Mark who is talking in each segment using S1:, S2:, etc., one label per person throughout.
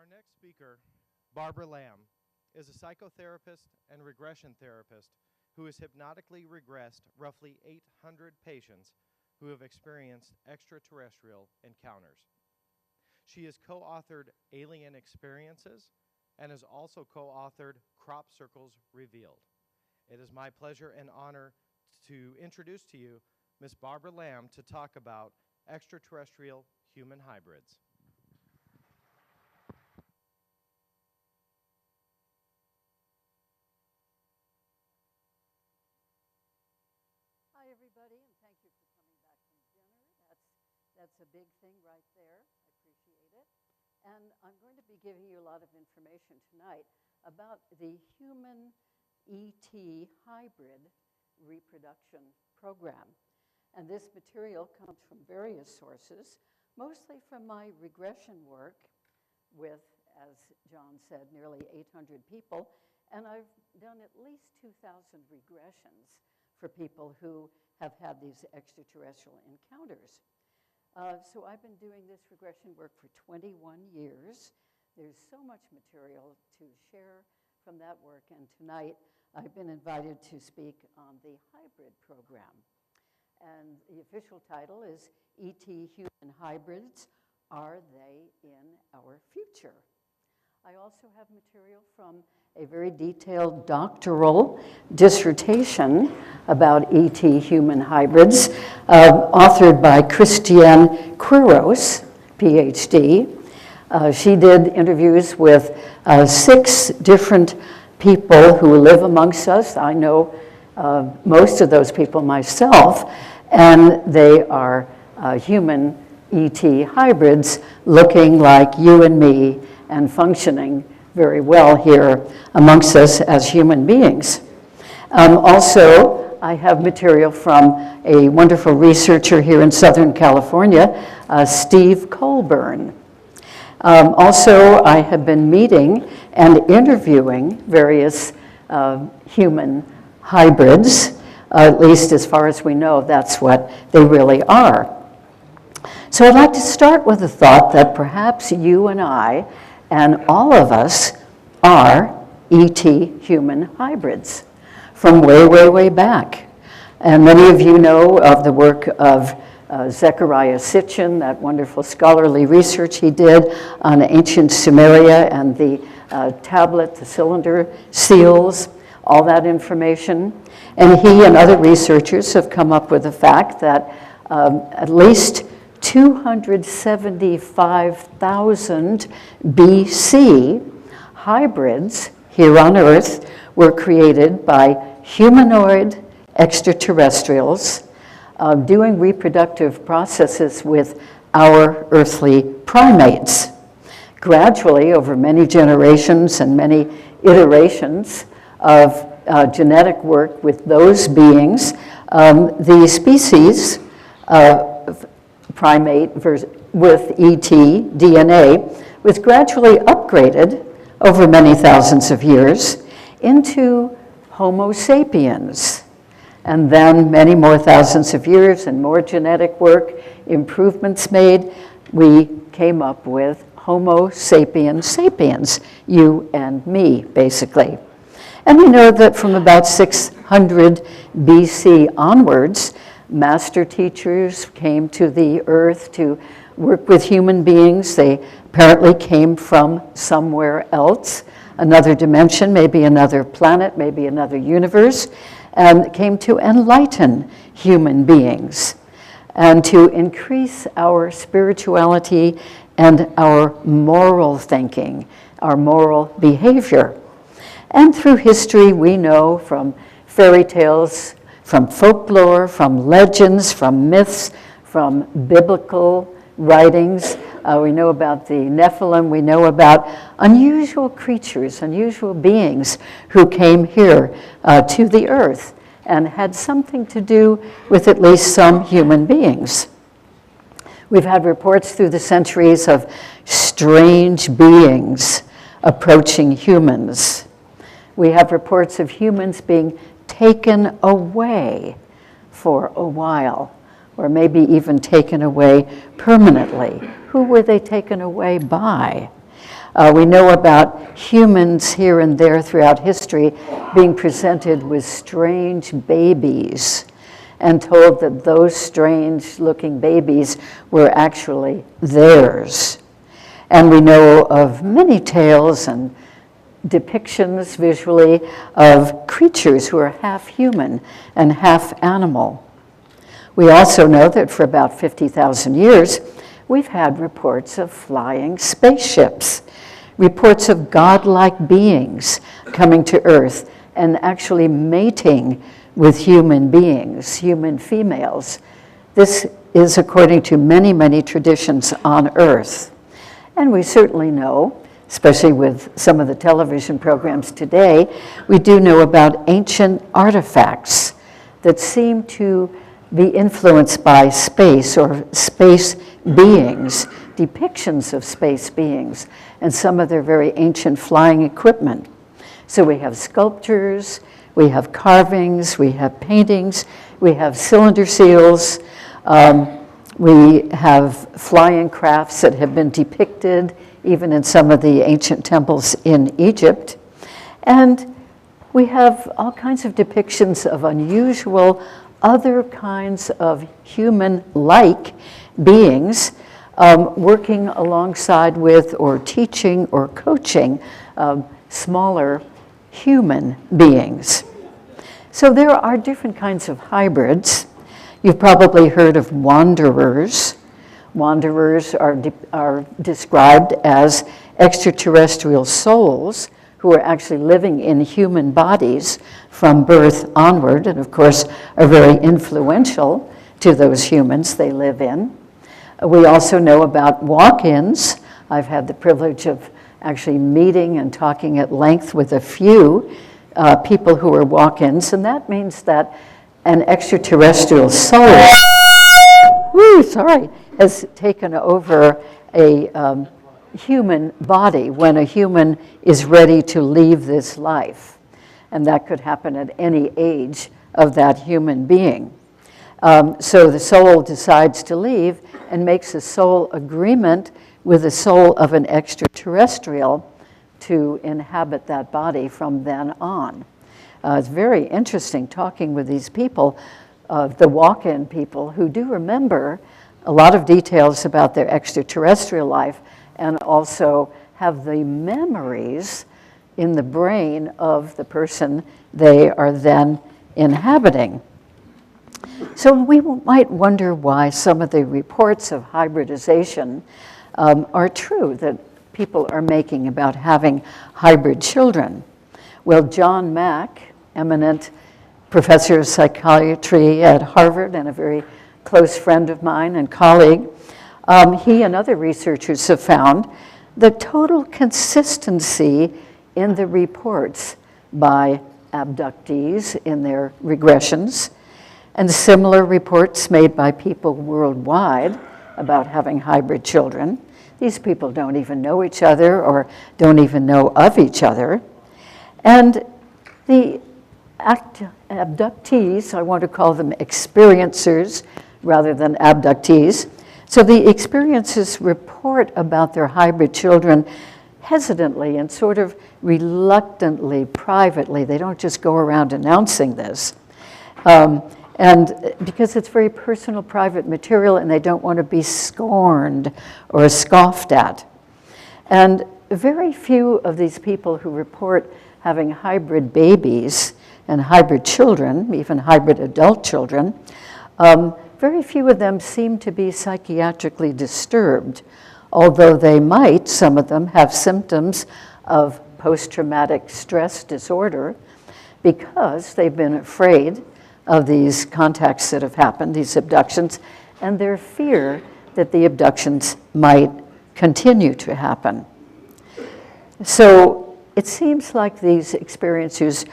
S1: Our next speaker, Barbara Lamb, is a psychotherapist and regression therapist who has hypnotically regressed roughly 800 patients who have experienced extraterrestrial encounters. She has co-authored Alien Experiences and has also co-authored Crop Circles Revealed. It is my pleasure and honor to introduce to you Ms. Barbara Lamb to talk about extraterrestrial human hybrids.
S2: Hi, everybody, and thank you for coming back from dinner. That's a big thing right there. I appreciate it. And I'm going to be giving you a lot of information tonight about the human ET hybrid reproduction program. And this material comes from various sources, mostly from my regression work with, as John said, nearly 800 people. And I've done at least 2,000 regressions for people who have had these extraterrestrial encounters. So I've been doing this regression work for 21 years. There's so much material to share from that work, and tonight I've been invited to speak on the hybrid program. And the official title is ET Human Hybrids, Are They in Our Future? I also have material from a very detailed doctoral dissertation about ET human hybrids, authored by Christiane Quiros, PhD. She did interviews with 6 different people who live amongst us. I know most of those people myself, and they are human ET hybrids looking like you and me and functioning very well here amongst us as human beings. Also, I have material from a wonderful researcher here in Southern California, Steve Colburn. Also, I have been meeting and interviewing various human hybrids, at least as far as we know, that's what they really are. So I'd like to start with the thought that perhaps you and I and all of us are ET human hybrids from way, way, way back. And many of you know of the work of Zecharia Sitchin, that wonderful scholarly research he did on ancient Sumeria and the tablet, the cylinder seals, all that information. And he and other researchers have come up with the fact that at least 275,000 BC hybrids here on Earth were created by humanoid extraterrestrials doing reproductive processes with our earthly primates. Gradually, over many generations and many iterations of genetic work with those beings, the species primate with ET DNA was gradually upgraded over many thousands of years into Homo sapiens. And then many more thousands of years and more genetic work, improvements made, we came up with Homo sapiens sapiens, you and me, basically. And we know that from about 600 BC onwards, master teachers came to the earth to work with human beings. They apparently came from somewhere else, another dimension, maybe another planet, maybe another universe, and came to enlighten human beings and to increase our spirituality and our moral thinking, our behavioral behavior. And through history, we know from fairy tales, from folklore, from legends, from myths, from biblical writings. We know about the Nephilim. We know about unusual creatures, unusual beings who came here to the earth and had something to do with at least some human beings. We've had reports through the centuries of strange beings approaching humans. We have reports of humans being taken away for a while, or maybe even taken away permanently. Who were they taken away by? We know about humans here and there throughout history being presented with strange babies and told that those strange-looking babies were actually theirs. And we know of many tales and depictions visually of creatures who are half human and half animal. We also know that for about 50,000 years, we've had reports of flying spaceships, reports of godlike beings coming to Earth and actually mating with human beings, human females. This is according to many, many traditions on Earth. And we certainly know, especially with some of the television programs today, we do know about ancient artifacts that seem to be influenced by space or space beings, depictions of space beings, and some of their very ancient flying equipment. So we have sculptures, we have carvings, we have paintings, we have cylinder seals, we have flying crafts that have been depicted even in some of the ancient temples in Egypt. And we have all kinds of depictions of unusual, other kinds of human-like beings working alongside with or teaching or coaching smaller human beings. So there are different kinds of hybrids. You've probably heard of wanderers. Wanderers are described as extraterrestrial souls who are actually living in human bodies from birth onward, and of course are very influential to those humans they live in. We also know about walk-ins. I've had the privilege of actually meeting and talking at length with a few people who are walk-ins, and that means that an extraterrestrial soul has taken over a human body when a human is ready to leave this life. And that could happen at any age of that human being. So the soul decides to leave and makes a soul agreement with the soul of an extraterrestrial to inhabit that body from then on. It's very interesting talking with these people, the walk-in people, who do remember a lot of details about their extraterrestrial life and also have the memories in the brain of the person they are then inhabiting. So we might wonder why some of the reports of hybridization are true that people are making about having hybrid children. Well, John Mack, eminent professor of psychiatry at Harvard and a very close friend of mine and colleague, he and other researchers have found the total consistency in the reports by abductees in their regressions and similar reports made by people worldwide about having hybrid children. These people don't even know each other or don't even know of each other. And the abductees, I want to call them experiencers rather than abductees. So the experiencers report about their hybrid children hesitantly and sort of reluctantly, privately. They don't just go around announcing this. And because it's very personal, private material, and they don't want to be scorned or scoffed at. And very few of these people who report having hybrid babies and hybrid children, even hybrid adult children, very few of them seem to be psychiatrically disturbed, although they might, some of them, have symptoms of post-traumatic stress disorder because they've been afraid of these contacts that have happened, these abductions, and their fear that the abductions might continue to happen. So it seems like these experiencers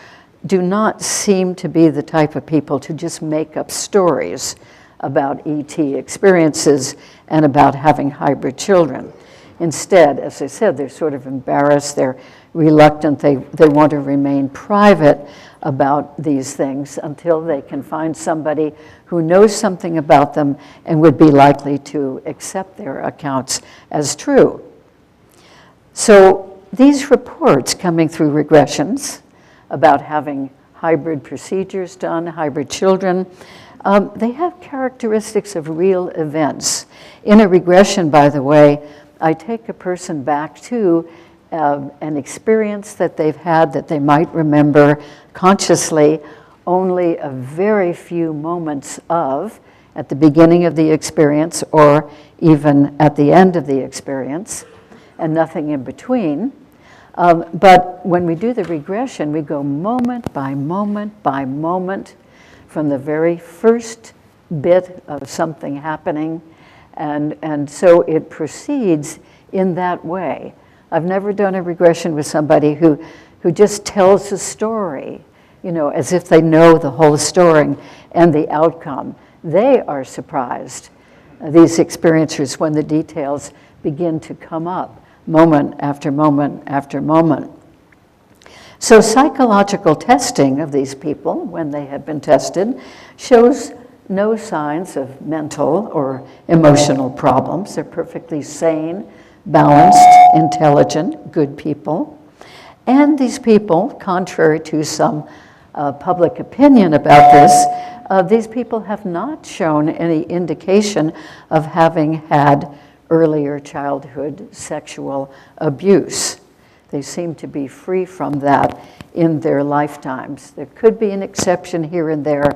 S2: do not seem to be the type of people to just make up stories about ET experiences and about having hybrid children. Instead, as I said, they're sort of embarrassed, they're reluctant, they want to remain private about these things until they can find somebody who knows something about them and would be likely to accept their accounts as true. So these reports coming through regressions about having hybrid procedures done, hybrid children, they have characteristics of real events. In a regression, by the way, I take a person back to an experience that they've had that they might remember consciously only a very few moments of at the beginning of the experience or even at the end of the experience, and nothing in between. But when we do the regression, we go moment by moment by moment from the very first bit of something happening, and so it proceeds in that way. I've never done a regression with somebody who just tells a story, you know, as if they know the whole story and the outcome. They are surprised, these experiencers, when the details begin to come up moment after moment after moment. So psychological testing of these people, when they have been tested, shows no signs of mental or emotional problems. They're perfectly sane, balanced, intelligent, good people. And these people, contrary to some public opinion about this, these people have not shown any indication of having had earlier childhood sexual abuse. They seem to be free from that in their lifetimes. There could be an exception here and there,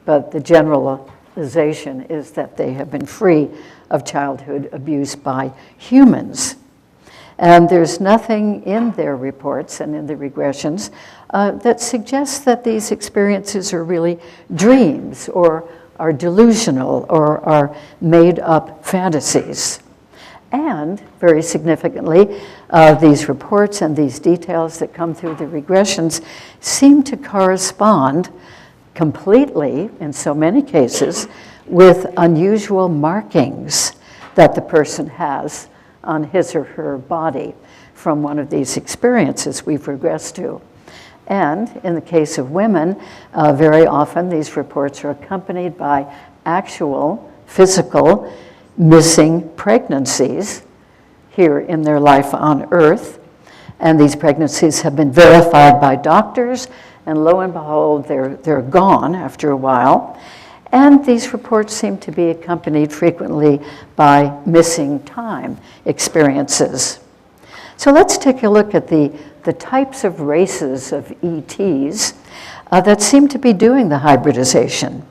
S2: but the generalization is that they have been free of childhood abuse by humans. And there's nothing in their reports and in the regressions that suggests that these experiences are really dreams or are delusional or are made up fantasies. And very significantly, these reports and these details that come through the regressions seem to correspond completely, in so many cases, with unusual markings that the person has on his or her body from one of these experiences we've regressed to. And in the case of women, very often these reports are accompanied by actual physical missing pregnancies here in their life on Earth. And these pregnancies have been verified by doctors, and lo and behold, they're gone after a while. And these reports seem to be accompanied frequently by missing time experiences. So let's take a look at the types of races of ETs that seem to be doing the hybridization.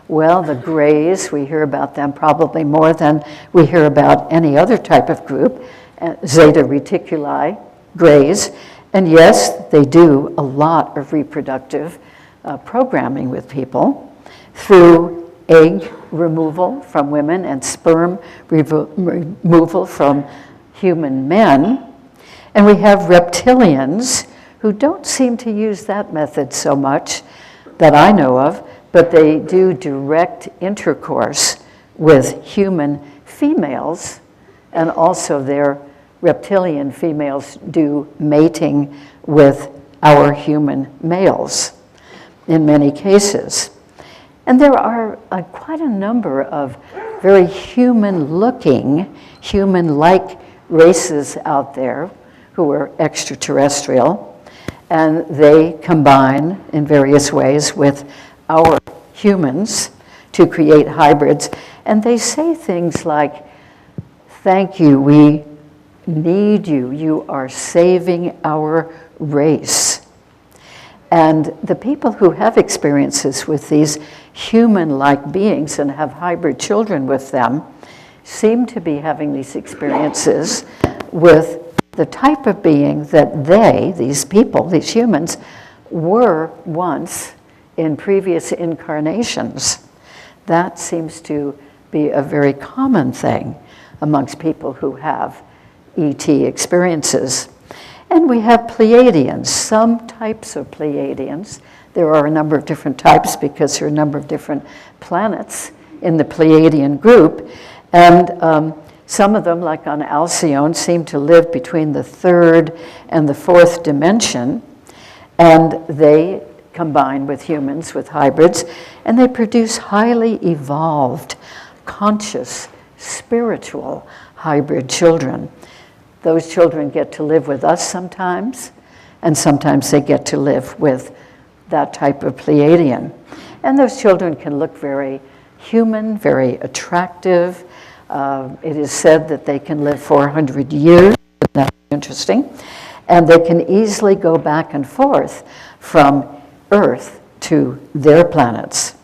S2: Well, the grays, we hear about them probably more than we hear about any other type of group, Zeta Reticuli, grays. And yes, they do a lot of reproductive programming with people through egg removal from women and sperm removal from human men. And we have reptilians who don't seem to use that method so much that I know of, but they do direct intercourse with human females, and also their reptilian females do mating with our human males in many cases. And there are quite a number of very human-looking, human-like races out there who are extraterrestrial, and they combine in various ways with our humans to create hybrids. And they say things like, "Thank you, we need you, you are saving our race." And the people who have experiences with these human-like beings and have hybrid children with them seem to be having these experiences with the type of being that they, these people, these humans, were once in previous incarnations. That seems to be a very common thing amongst people who have ET experiences. And we have Pleiadians, some types of Pleiadians. There are a number of different types because there are a number of different planets in the Pleiadian group. And some of them, like on Alcyone, seem to live between the third and the fourth dimension. And they combine with humans, with hybrids, and they produce highly evolved, conscious, spiritual hybrid children. Those children get to live with us sometimes, and sometimes they get to live with that type of Pleiadian. And those children can look very human, very attractive. It is said that they can live 400 years. That's interesting. And they can easily go back and forth from Earth to their planets.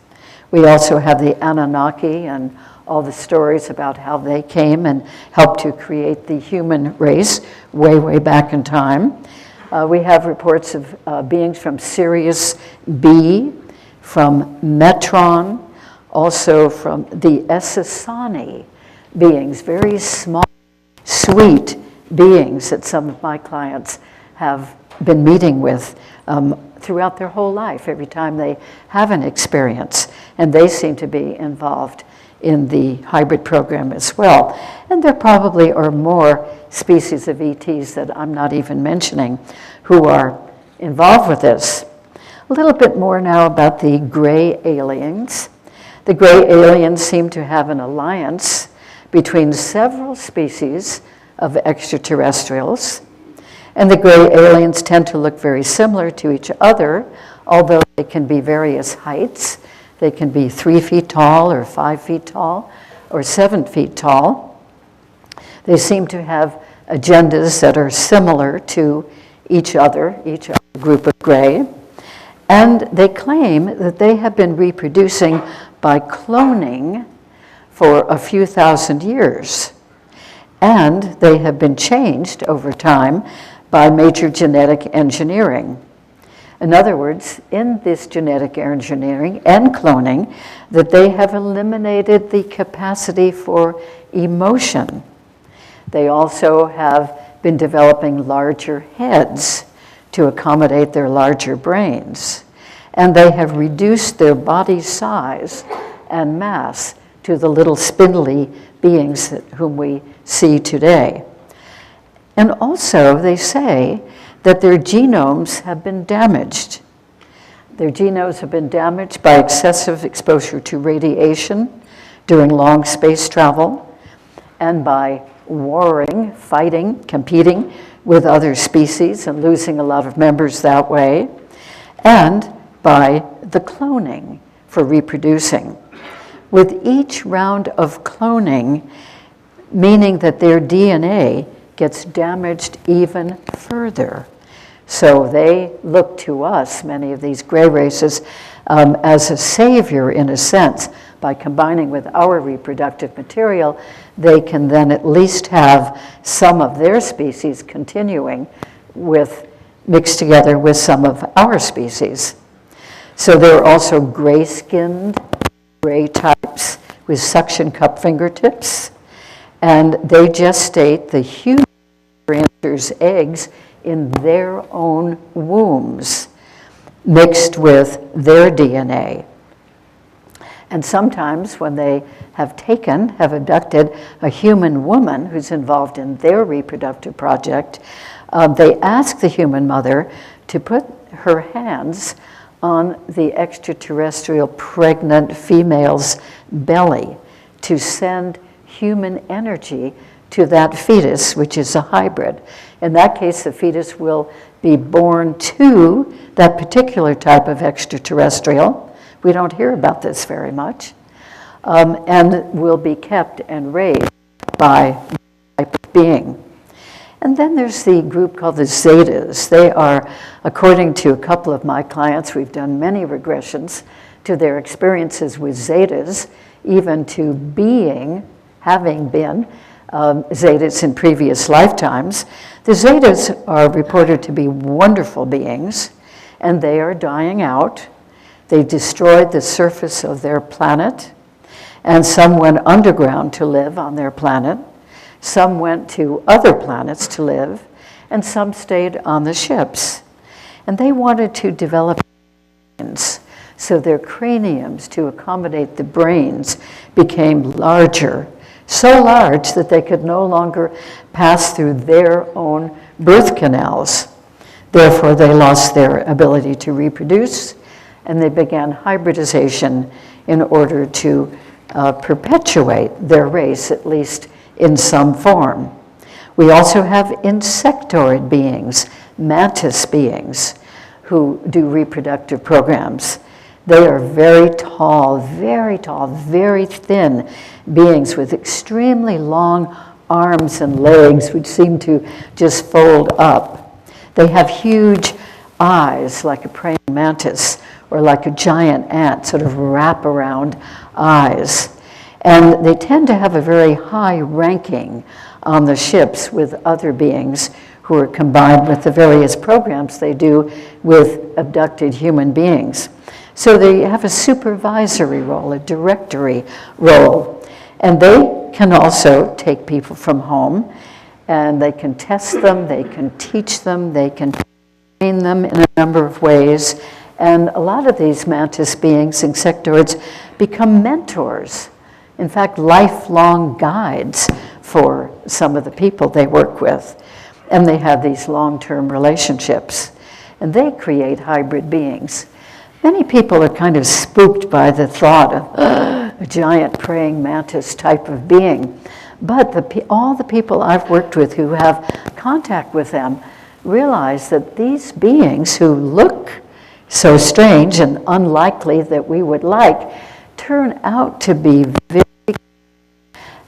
S2: We also have the Anunnaki and all the stories about how they came and helped to create the human race way, way back in time. We have reports of beings from Sirius B, from Metron, also from the Essassani beings, very small, sweet beings that some of my clients have been meeting with throughout their whole life, every time they have an experience. And they seem to be involved in the hybrid program as well. And there probably are more species of ETs that I'm not even mentioning who are involved with this. A little bit more now about the gray aliens. The gray aliens seem to have an alliance between several species of extraterrestrials. And the gray aliens tend to look very similar to each other, although they can be various heights. They can be 3 feet tall or 5 feet tall or 7 feet tall. They seem to have agendas that are similar to each other group of gray. And they claim that they have been reproducing by cloning for a few thousand years. And they have been changed over time by major genetic engineering. In other words, in this genetic engineering and cloning, that they have eliminated the capacity for emotion. They also have been developing larger heads to accommodate their larger brains. And they have reduced their body size and mass to the little spindly beings whom we see today. And also, they say that their genomes have been damaged. Their genomes have been damaged by excessive exposure to radiation during long space travel, and by warring, fighting, competing with other species and losing a lot of members that way, and by the cloning for reproducing. With each round of cloning, meaning that their DNA gets damaged even further. So they look to us, many of these gray races, as a savior in a sense. By combining with our reproductive material, they can then at least have some of their species continuing mixed together with some of our species. So there are also gray-skinned, gray types with suction cup fingertips, and they gestate the human answer's eggs in their own wombs, mixed with their DNA. And sometimes when they have abducted a human woman who's involved in their reproductive project, they ask the human mother to put her hands on the extraterrestrial pregnant female's belly to send human energy to that fetus, which is a hybrid. In that case, the fetus will be born to that particular type of extraterrestrial. We don't hear about this very much. And will be kept and raised by the type of being. And then there's the group called the Zetas. They are, according to a couple of my clients, we've done many regressions to their experiences with Zetas, even to having been Zetas in previous lifetimes. The Zetas are reported to be wonderful beings, and they are dying out. They destroyed the surface of their planet, and some went underground to live on their planet. Some went to other planets to live, and some stayed on the ships. And they wanted to develop brains, so their craniums, to accommodate the brains, became larger, so large that they could no longer pass through their own birth canals. Therefore, they lost their ability to reproduce, and they began hybridization in order to perpetuate their race, at least in some form. We also have insectoid beings, mantis beings, who do reproductive programs. They are very tall, very thin beings with extremely long arms and legs, which seem to just fold up. They have huge eyes, like a praying mantis, or like a giant ant, sort of wrap-around eyes. And they tend to have a very high ranking on the ships with other beings who are combined with the various programs they do with abducted human beings. So they have a supervisory role, a directory role. And they can also take people from home, and they can test them, they can teach them, they can train them in a number of ways. And a lot of these mantis beings, insectoids, become mentors. In fact, lifelong guides for some of the people they work with. And they have these long-term relationships. And they create hybrid beings. Many people are kind of spooked by the thought of a giant praying mantis type of being. But all the people I've worked with who have contact with them realize that these beings who look so strange and unlikely that we would like turn out to be very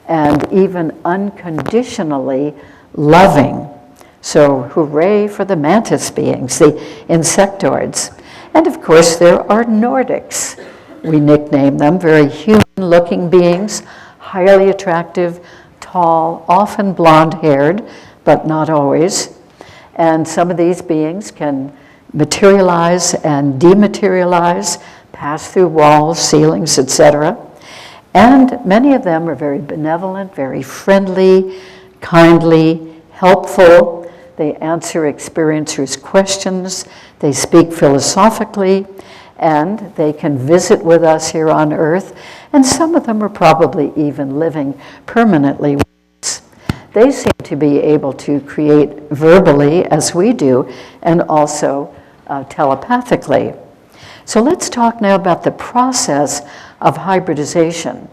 S2: and even unconditionally loving. So hooray for the mantis beings, the insectoids. And of course there are Nordics. We nickname them, very human-looking beings, highly attractive, tall, often blonde-haired, but not always. And some of these beings can materialize and dematerialize, pass through walls, ceilings, etc. And many of them are very benevolent, very friendly, kindly, helpful. They answer experiencers' questions. They speak philosophically, and they can visit with us here on Earth. And some of them are probably even living permanently with us. They seem to be able to create verbally, as we do, and also telepathically. So let's talk now about the process of hybridization,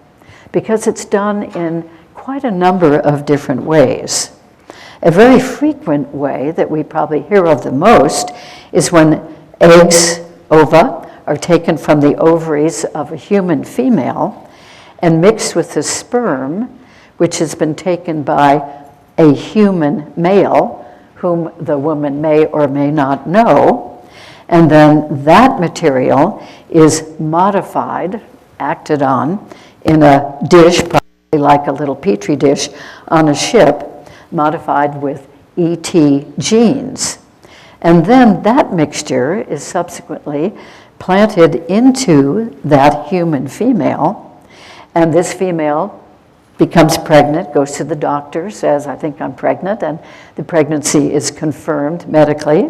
S2: because it's done in quite a number of different ways. A very frequent way that we probably hear of the most is when eggs, ova, are taken from the ovaries of a human female and mixed with the sperm, which has been taken by a human male, whom the woman may or may not know. And then that material is modified, acted on, in a dish, probably like a little petri dish on a ship, modified with ET genes. And then that mixture is subsequently planted into that human female, and this female becomes pregnant, goes to the doctor, says, I think I'm pregnant, and the pregnancy is confirmed medically.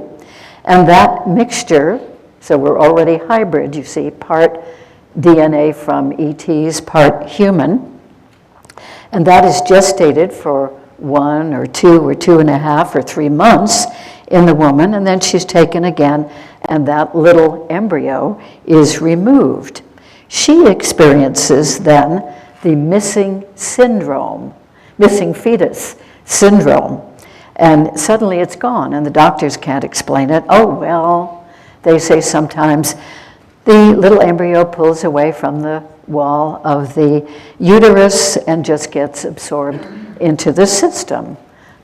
S2: And that mixture, so we're already hybrid, you see, part DNA from ETs, part human, and that is gestated for 1 or 2 or 2.5 or 3 months in the woman, and then she's taken again, and that little embryo is removed. She experiences then the missing syndrome, missing fetus syndrome, and suddenly it's gone, and the doctors can't explain it. Oh, well, they say sometimes the little embryo pulls away from the wall of the uterus and just gets absorbed into the system.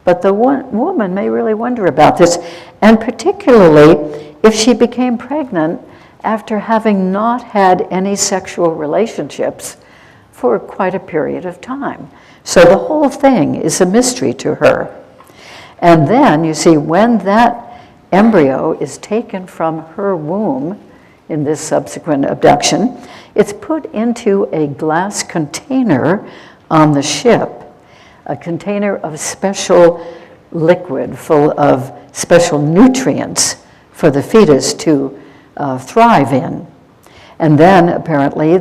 S2: But the woman may really wonder about this, and particularly if she became pregnant after having not had any sexual relationships for quite a period of time. So the whole thing is a mystery to her. And then, you see, when that embryo is taken from her womb in this subsequent abduction, it's put into a glass container on the ship, a container of special liquid full of special nutrients for the fetus to thrive in. And then apparently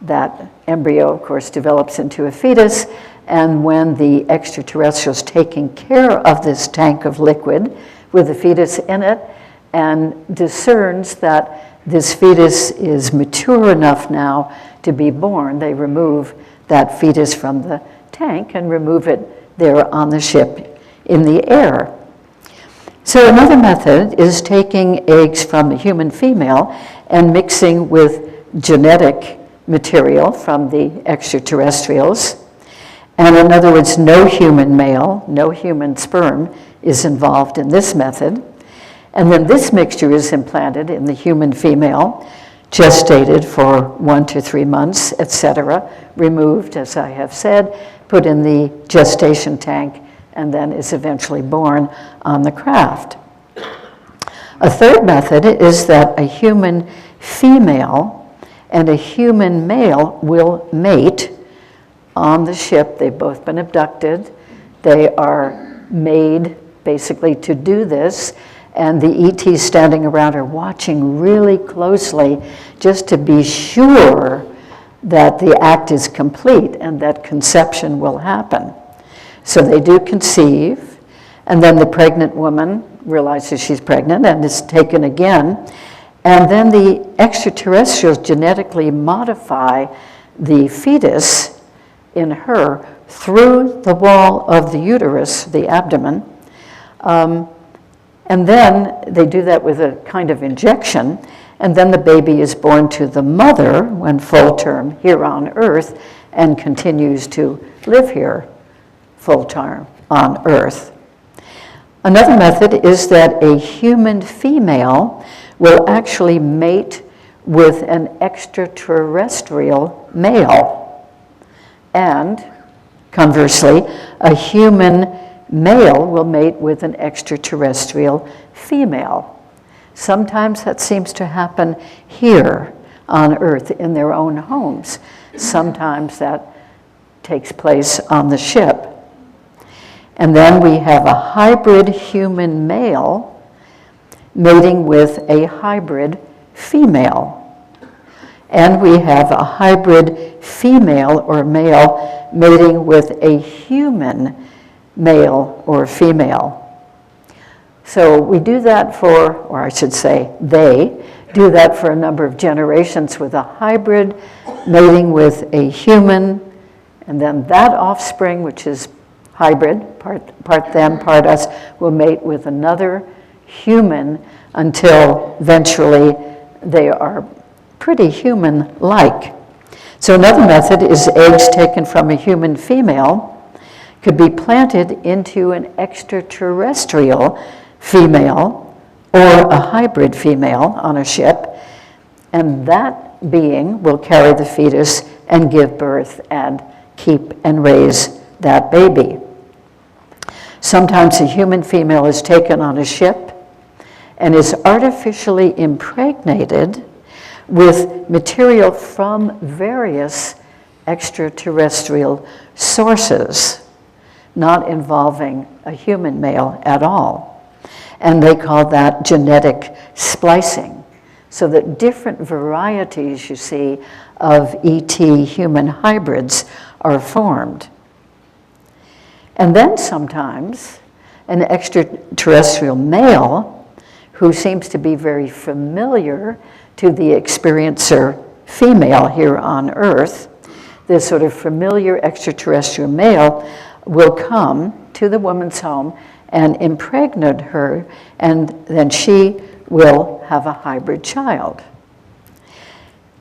S2: that embryo, of course, develops into a fetus, and when the extraterrestrial's taking care of this tank of liquid with the fetus in it and discerns that this fetus is mature enough now to be born, they remove that fetus from the tank and remove it there on the ship in the air. So another method is taking eggs from the human female and mixing with genetic material from the extraterrestrials. And in other words, no human male, no human sperm is involved in this method. And then this mixture is implanted in the human female, gestated for 1 to 3 months, etc., removed, as I have said, put in the gestation tank, and then is eventually born on the craft. A third method is that a human female and a human male will mate on the ship. They've both been abducted. They are made basically to do this, and the ETs standing around are watching really closely just to be sure that the act is complete and that conception will happen. So they do conceive, and then the pregnant woman realizes she's pregnant and is taken again, and then the extraterrestrials genetically modify the fetus in her through the wall of the uterus, the abdomen, and then they do that with a kind of injection, and then the baby is born to the mother when full term here on Earth and continues to live here full term on Earth. Another method is that a human female will actually mate with an extraterrestrial male. And conversely, a human male will mate with an extraterrestrial female. Sometimes that seems to happen here on Earth in their own homes. Sometimes that takes place on the ship. And then we have a hybrid human male mating with a hybrid female. And we have a hybrid female or male mating with a human male or female. So we do that for, or I should say, they do that for a number of generations with a hybrid mating with a human, and then that offspring, which is hybrid, part them, part us, will mate with another human until eventually they are pretty human-like. So another method is eggs taken from a human female could be planted into an extraterrestrial female or a hybrid female on a ship, and that being will carry the fetus and give birth and keep and raise that baby. Sometimes a human female is taken on a ship and is artificially impregnated with material from various extraterrestrial sources, not involving a human male at all. And they call that genetic splicing. So that different varieties, you see, of ET human hybrids are formed. And then sometimes an extraterrestrial male who seems to be very familiar to the experiencer female here on Earth, this sort of familiar extraterrestrial male will come to the woman's home and impregnate her, and then she will have a hybrid child.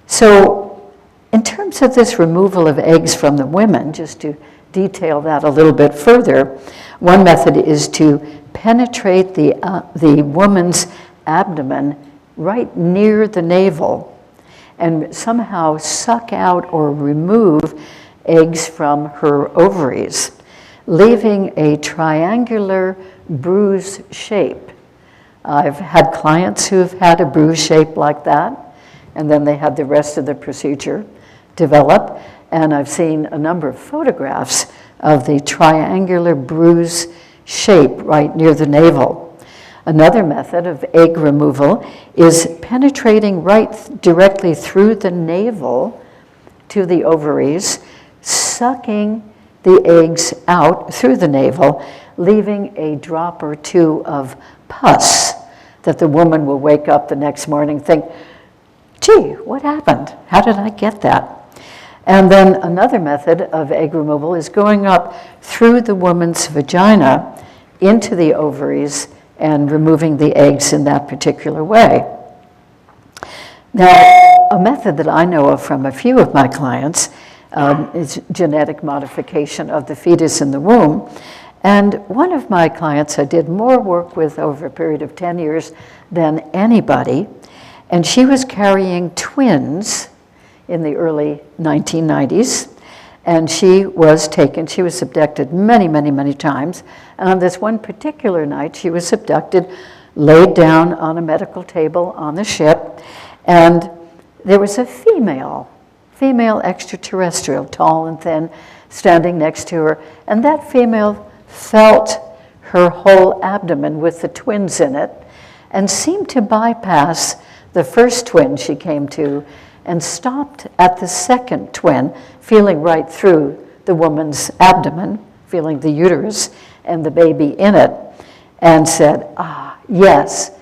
S2: So in terms of this removal of eggs from the women, just to detail that a little bit further, one method is to penetrate the woman's abdomen right near the navel and somehow suck out or remove eggs from her ovaries, leaving a triangular bruise shape. I've had clients who have had a bruise shape like that, and then they had the rest of the procedure develop, and I've seen a number of photographs of the triangular bruise shape right near the navel. Another method of egg removal is penetrating right directly through the navel to the ovaries, sucking the eggs out through the navel, leaving a drop or two of pus that the woman will wake up the next morning and think, gee, what happened? How did I get that? And then another method of egg removal is going up through the woman's vagina into the ovaries and removing the eggs in that particular way. Now, a method that I know of from a few of my clients is genetic modification of the fetus in the womb. And one of my clients I did more work with over a period of 10 years than anybody, and she was carrying twins in the early 1990s, and she was abducted many, many, many times. And on this one particular night, she was abducted, laid down on a medical table on the ship, and there was a female extraterrestrial, tall and thin, standing next to her, and that female felt her whole abdomen with the twins in it and seemed to bypass the first twin she came to and stopped at the second twin, feeling right through the woman's abdomen, feeling the uterus and the baby in it, and said, yes,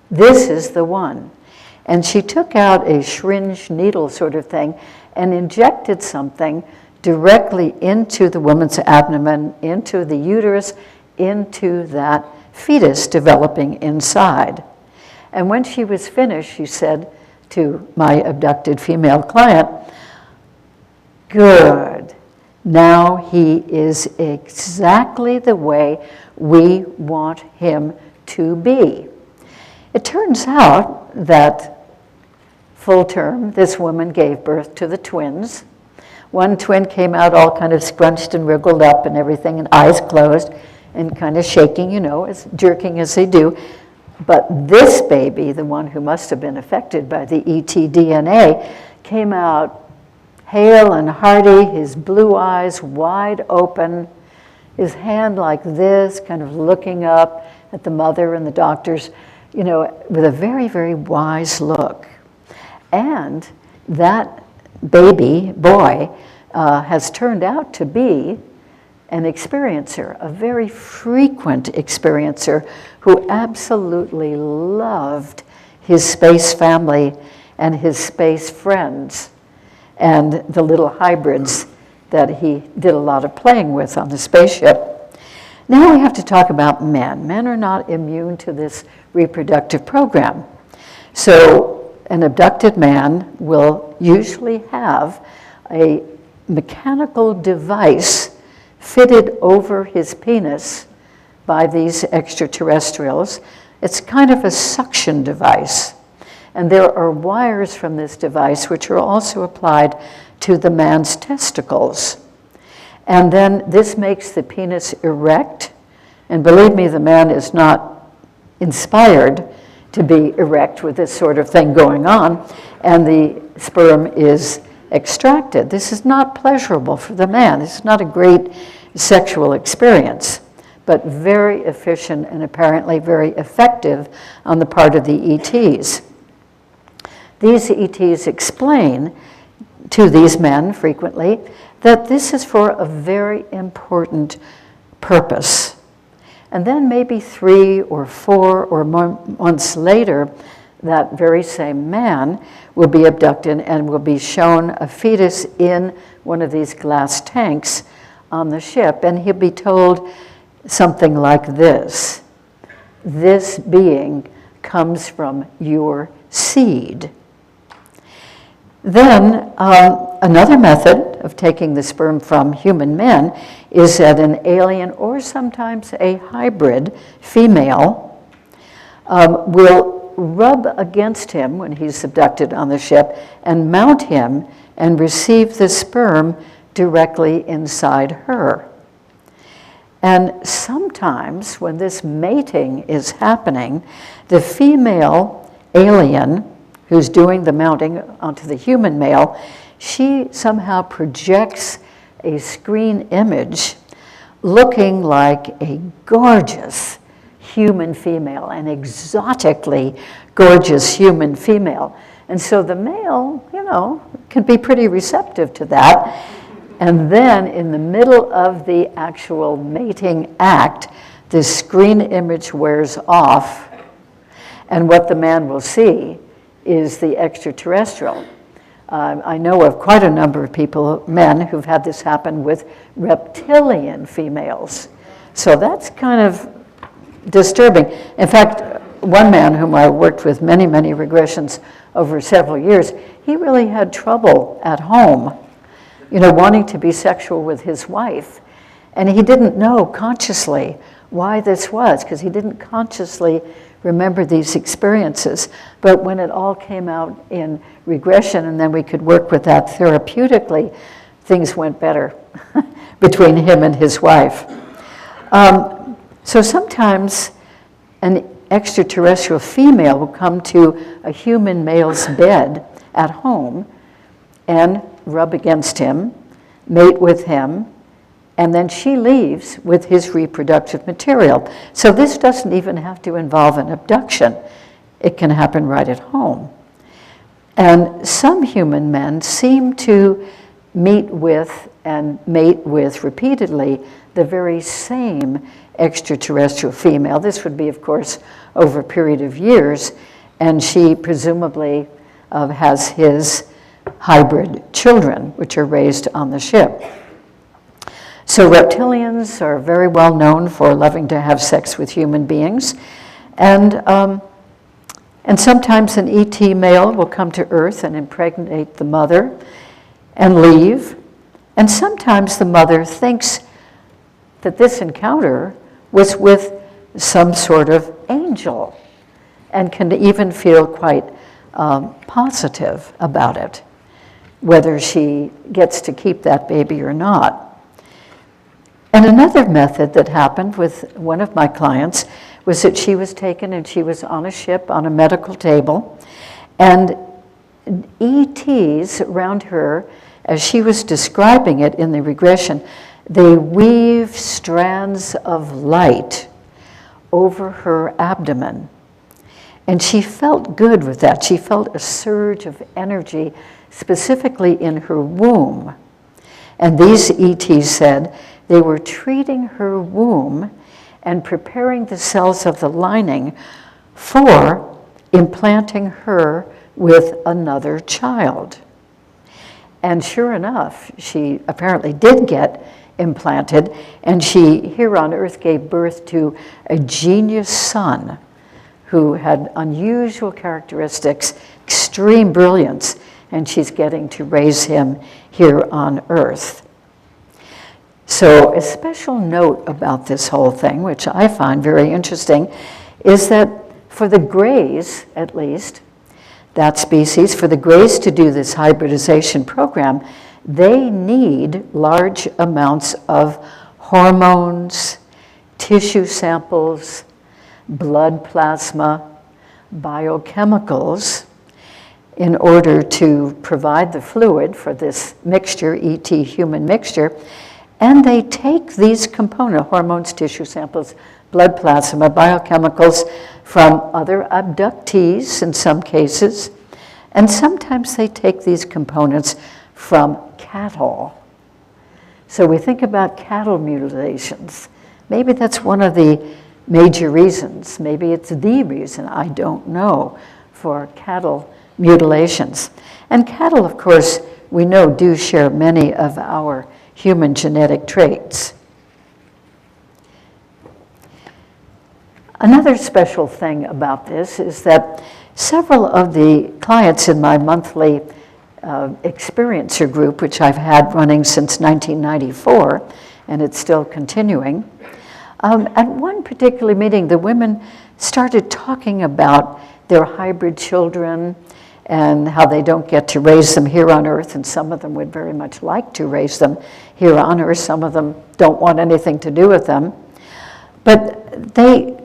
S2: this is the one. And she took out a syringe needle sort of thing and injected something directly into the woman's abdomen, into the uterus, into that fetus developing inside. And when she was finished, she said to my abducted female client, "Good. Now he is exactly the way we want him to be." It turns out that full term, this woman gave birth to the twins. One twin came out all kind of scrunched and wriggled up and everything, and eyes closed and kind of shaking, as jerking as they do. But this baby, the one who must have been affected by the ET DNA, came out hale and hearty, his blue eyes wide open, his hand like this, kind of looking up at the mother and the doctors, with a very, very wise look. And that baby boy has turned out to be an experiencer, a very frequent experiencer who absolutely loved his space family and his space friends and the little hybrids that he did a lot of playing with on the spaceship. Now we have to talk about men. Men are not immune to this reproductive program. So an abducted man will usually have a mechanical device fitted over his penis by these extraterrestrials. It's kind of a suction device. And there are wires from this device which are also applied to the man's testicles. And then this makes the penis erect. And believe me, the man is not inspired to be erect with this sort of thing going on, and the sperm is extracted. This is not pleasurable for the man. This is not a great sexual experience, but very efficient and apparently very effective on the part of the ETs. These ETs explain to these men frequently that this is for a very important purpose. And then maybe 3 or 4 or more months later, that very same man will be abducted and will be shown a fetus in one of these glass tanks on the ship, and he'll be told something like this: "This being comes from your seed." Then another method of taking the sperm from human men is that an alien or sometimes a hybrid female will rub against him when he's abducted on the ship and mount him and receive the sperm directly inside her. And sometimes when this mating is happening, the female alien who's doing the mounting onto the human male, she somehow projects a screen image looking like a gorgeous human female, an exotically gorgeous human female. And so the male, can be pretty receptive to that. And then in the middle of the actual mating act, the screen image wears off, and what the man will see is the extraterrestrial I know of quite a number of people, men, who've had this happen with reptilian females. So that's kind of disturbing. In fact, one man whom I worked with many, many regressions over several years, he really had trouble at home, wanting to be sexual with his wife. And he didn't know consciously why this was, because he didn't consciously remember these experiences. But when it all came out in regression, and then we could work with that therapeutically, things went better between him and his wife. So sometimes an extraterrestrial female will come to a human male's bed at home and rub against him, mate with him, and then she leaves with his reproductive material. So this doesn't even have to involve an abduction. It can happen right at home. And some human men seem to meet with and mate with repeatedly the very same extraterrestrial female. This would be, of course, over a period of years, and she presumably has his hybrid children, which are raised on the ship. So reptilians are very well known for loving to have sex with human beings, and sometimes an ET male will come to Earth and impregnate the mother and leave, and sometimes the mother thinks that this encounter was with some sort of angel and can even feel quite positive about it, whether she gets to keep that baby or not. And another method that happened with one of my clients was that she was taken and she was on a ship on a medical table, and ETs around her, as she was describing it in the regression, they weave strands of light over her abdomen. And she felt good with that. She felt a surge of energy, specifically in her womb. And these ETs said they were treating her womb and preparing the cells of the lining for implanting her with another child. And sure enough, she apparently did get implanted, and she, here on Earth, gave birth to a genius son who had unusual characteristics, extreme brilliance, and she's getting to raise him here on Earth. So a special note about this whole thing, which I find very interesting, is that for the Greys, at least, that species, for the Greys to do this hybridization program, they need large amounts of hormones, tissue samples, blood plasma, biochemicals, in order to provide the fluid for this mixture, ET-human mixture. And they take these components, hormones, tissue samples, blood plasma, biochemicals, from other abductees in some cases. And sometimes they take these components from cattle. So we think about cattle mutilations. Maybe that's one of the major reasons. Maybe it's the reason, I don't know, for cattle mutilations. And cattle, of course, we know do share many of our human genetic traits. Another special thing about this is that several of the clients in my monthly experiencer group, which I've had running since 1994, and it's still continuing, at one particular meeting, the women started talking about their hybrid children and how they don't get to raise them here on Earth, and some of them would very much like to raise them here on Earth. Some of them don't want anything to do with them. But they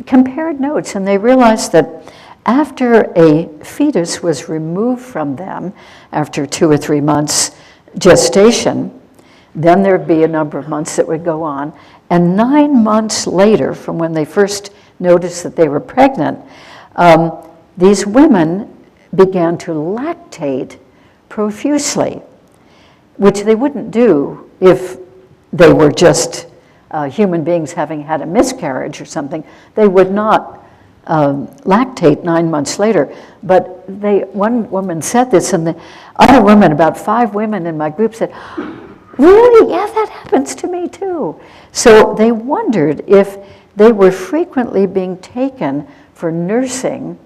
S2: compared notes, and they realized that after a fetus was removed from them, after 2 or 3 months gestation, then there'd be a number of months that would go on, and 9 months later, from when they first noticed that they were pregnant, these women began to lactate profusely, which they wouldn't do if they were just human beings having had a miscarriage or something. They would not lactate 9 months later. But one woman said this, and the other woman, about 5 women in my group said, really? Yeah, that happens to me too. So they wondered if they were frequently being taken for nursing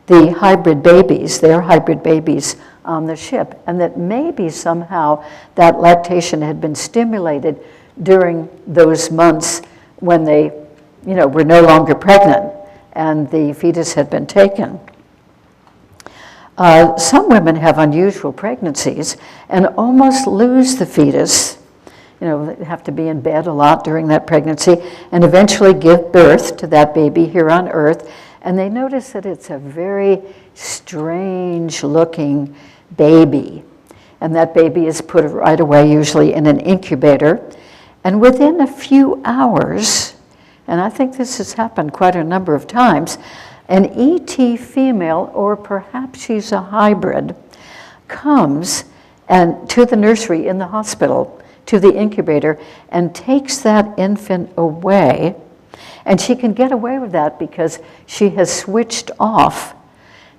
S2: the hybrid babies, their hybrid babies on the ship, and that maybe somehow that lactation had been stimulated during those months when they, were no longer pregnant and the fetus had been taken. Some women have unusual pregnancies and almost lose the fetus. They have to be in bed a lot during that pregnancy and eventually give birth to that baby here on Earth. And they notice that it's a very strange looking baby. And that baby is put right away, usually in an incubator. And within a few hours, and I think this has happened quite a number of times, an ET female, or perhaps she's a hybrid, comes and to the nursery in the hospital, to the incubator, and takes that infant away. And she can get away with that because she has switched off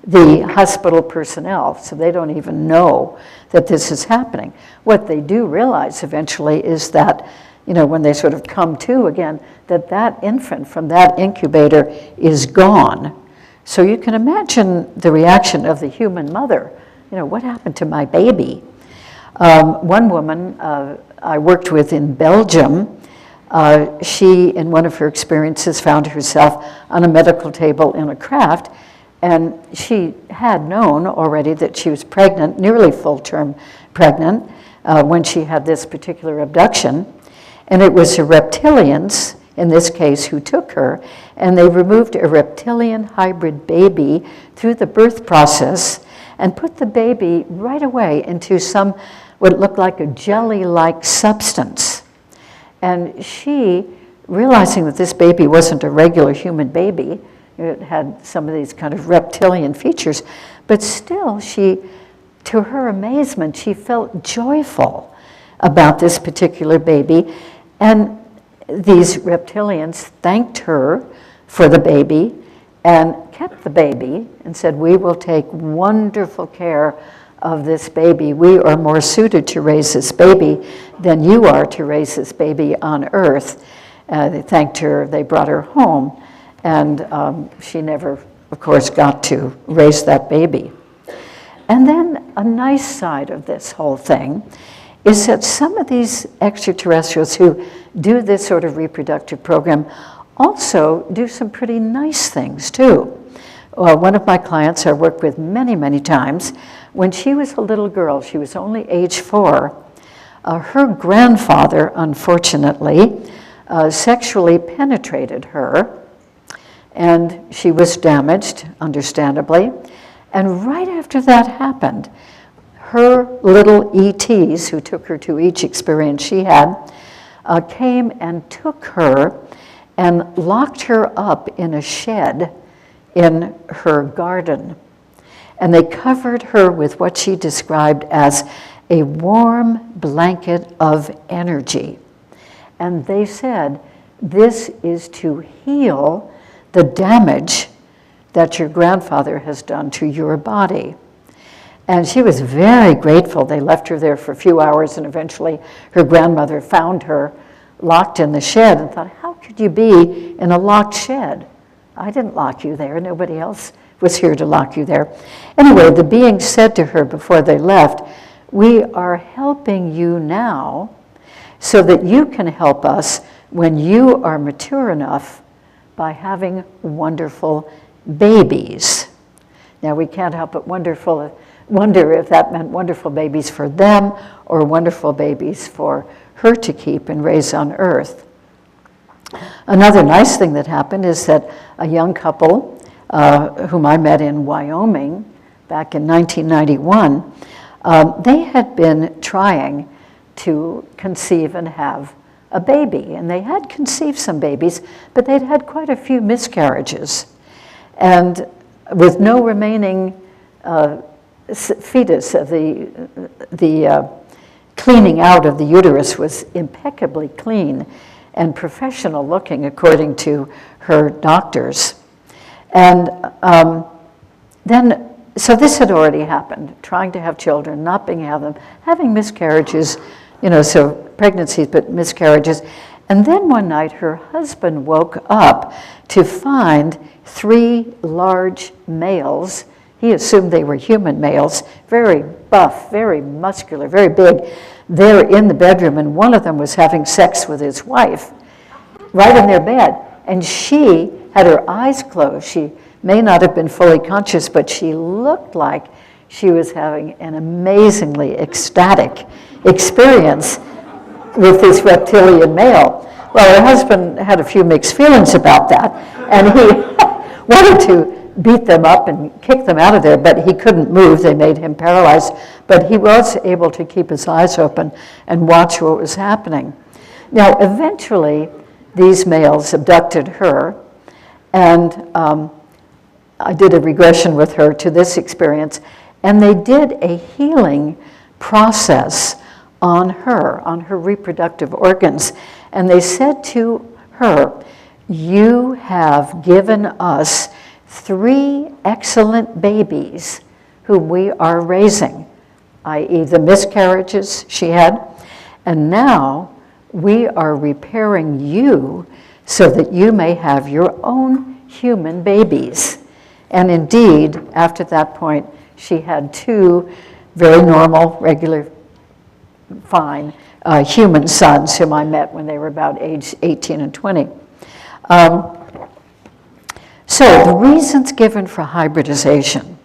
S2: the hospital personnel, so they don't even know that this is happening. What they do realize eventually is that, when they sort of come to again, that infant from that incubator is gone. So you can imagine the reaction of the human mother. What happened to my baby? One woman I worked with in Belgium, she, in one of her experiences, found herself on a medical table in a craft, and she had known already that she was pregnant, nearly full-term pregnant, when she had this particular abduction. And it was the reptilians, in this case, who took her, and they removed a reptilian hybrid baby through the birth process and put the baby right away into what looked like a jelly-like substance. And she, realizing that this baby wasn't a regular human baby, it had some of these kind of reptilian features, but still to her amazement, she felt joyful about this particular baby. And these reptilians thanked her for the baby and kept the baby and said, we will take wonderful care of this baby. We are more suited to raise this baby than you are to raise this baby on Earth. They thanked her, they brought her home, and she never, of course, got to raise that baby. And then a nice side of this whole thing is that some of these extraterrestrials who do this sort of reproductive program also do some pretty nice things too. One of my clients I worked with many, many times, when she was a little girl, she was only age 4, her grandfather, unfortunately, sexually penetrated her, and she was damaged, understandably. And right after that happened, her little ETs, who took her to each experience she had, came and took her and locked her up in a shed in her garden. And they covered her with what she described as a warm blanket of energy. And they said, this is to heal the damage that your grandfather has done to your body. And she was very grateful. They left her there for a few hours, and eventually her grandmother found her locked in the shed and thought, how could you be in a locked shed? I didn't lock you there. Nobody else was here to lock you there. Anyway, the being said to her before they left, we are helping you now so that you can help us when you are mature enough by having wonderful babies. Now, we can't help but wonder if that meant wonderful babies for them or wonderful babies for her to keep and raise on Earth. Another nice thing that happened is that a young couple whom I met in Wyoming back in 1991, they had been trying to conceive and have a baby. And they had conceived some babies, but they'd had quite a few miscarriages. And with no remaining fetus, the cleaning out of the uterus was impeccably clean and professional looking, according to her doctors. And so this had already happened, trying to have children, not being able to have them, having miscarriages, so pregnancies, but miscarriages. And then one night her husband woke up to find 3 large males. He assumed they were human males, very buff, very muscular, very big. They're in the bedroom, and one of them was having sex with his wife right in their bed. And she had her eyes closed. She may not have been fully conscious, but she looked like she was having an amazingly ecstatic experience with this reptilian male. Well, her husband had a few mixed feelings about that, and he wanted to beat them up and kick them out of there, but he couldn't move. They made him paralyzed, but he was able to keep his eyes open and watch what was happening. Now, eventually, these males abducted her, and I did a regression with her to this experience, and they did a healing process on her reproductive organs. And they said to her, "You have given us 3 excellent babies whom we are raising," i.e. the miscarriages she had, "and now we are repairing you so that you may have your own human babies." And indeed, after that point, she had 2 very normal, regular, fine human sons whom I met when they were about age 18 and 20. So the reasons given for hybridization,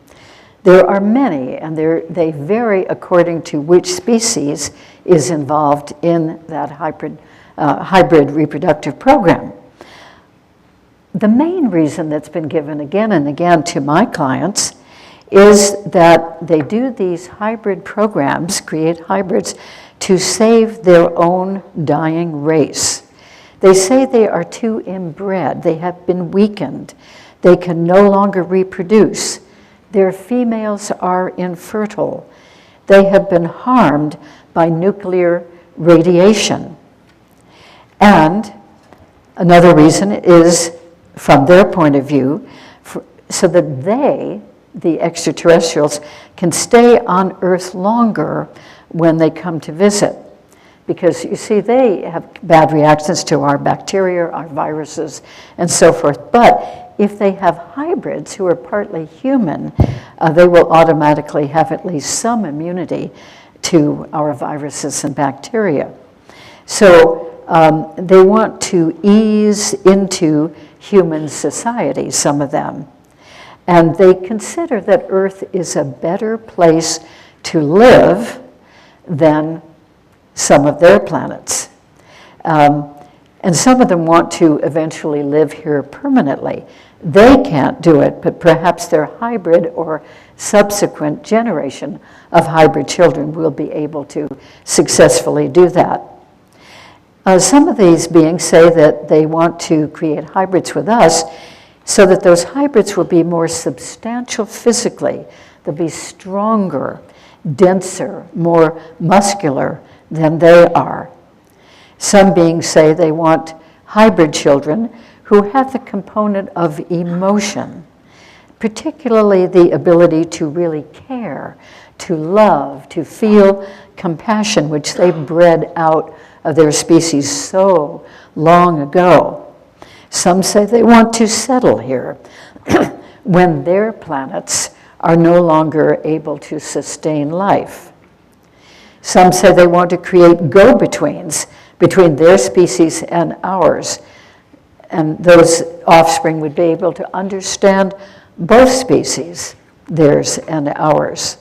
S2: there are many, and they vary according to which species is involved in that hybrid reproductive program. The main reason that's been given again and again to my clients is that they do these hybrid programs, create hybrids, to save their own dying race. They say they are too inbred, they have been weakened, they can no longer reproduce, their females are infertile, they have been harmed by nuclear radiation. And another reason is, from their point of view, so that they, the extraterrestrials, can stay on Earth longer when they come to visit. Because you see, they have bad reactions to our bacteria, our viruses, and so forth. But if they have hybrids who are partly human, they will automatically have at least some immunity to our viruses and bacteria. So they want to ease into human society, some of them. And they consider that Earth is a better place to live than some of their planets. And some of them want to eventually live here permanently. They can't do it, but perhaps their hybrid or subsequent generation of hybrid children will be able to successfully do that. Some of these beings say that they want to create hybrids with us so that those hybrids will be more substantial physically. They'll be stronger, denser, more muscular than they are. Some beings say they want hybrid children who have the component of emotion, particularly the ability to really care, to love, to feel compassion, which they bred out of their species so long ago. Some say they want to settle here when their planets are no longer able to sustain life. Some say they want to create go-betweens between their species and ours, and those offspring would be able to understand both species, theirs and ours.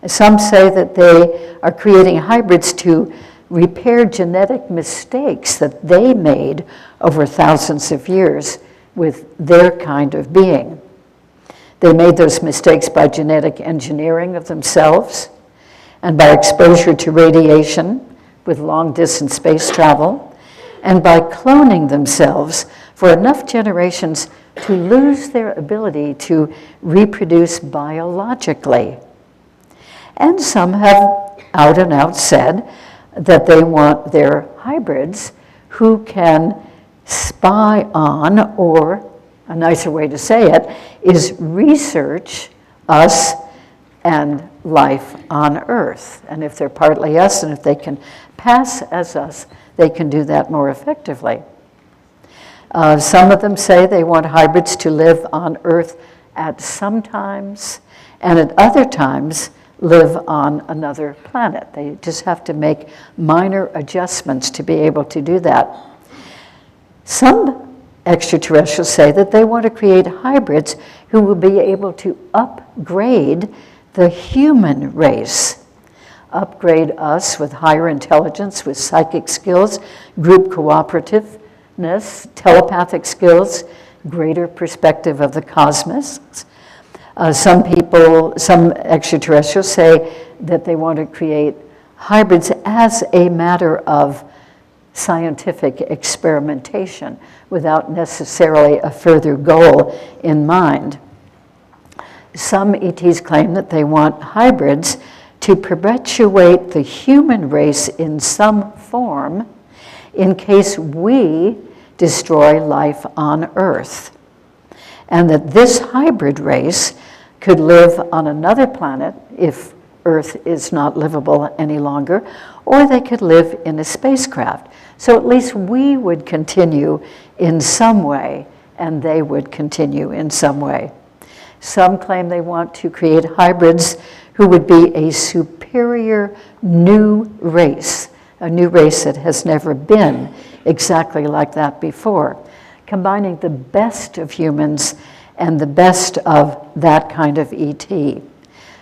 S2: Some say that they are creating hybrids to repair genetic mistakes that they made over thousands of years with their kind of being. They made those mistakes by genetic engineering of themselves and by exposure to radiation with long-distance space travel and by cloning themselves for enough generations to lose their ability to reproduce biologically. And some have out and out said that they want their hybrids who can spy on or a nicer way to say it, is research us and life on Earth. And if they're partly us, and if they can pass as us, they can do that more effectively. Some of them say they want hybrids to live on Earth at some times, and at other times live on another planet. They just have to make minor adjustments to be able to do that. Some extraterrestrials say that they want to create hybrids who will be able to upgrade the human race, upgrade us with higher intelligence, with psychic skills, group cooperativeness, telepathic skills, greater perspective of the cosmos. Some extraterrestrials say that they want to create hybrids as a matter of scientific experimentation without necessarily a further goal in mind. Some ETs claim that they want hybrids to perpetuate the human race in some form in case we destroy life on Earth. And that this hybrid race could live on another planet if Earth is not livable any longer, or they could live in a spacecraft. So at least we would continue in some way, and they would continue in some way. Some claim they want to create hybrids who would be a superior new race, a new race that has never been exactly like that before, combining the best of humans and the best of that kind of ET.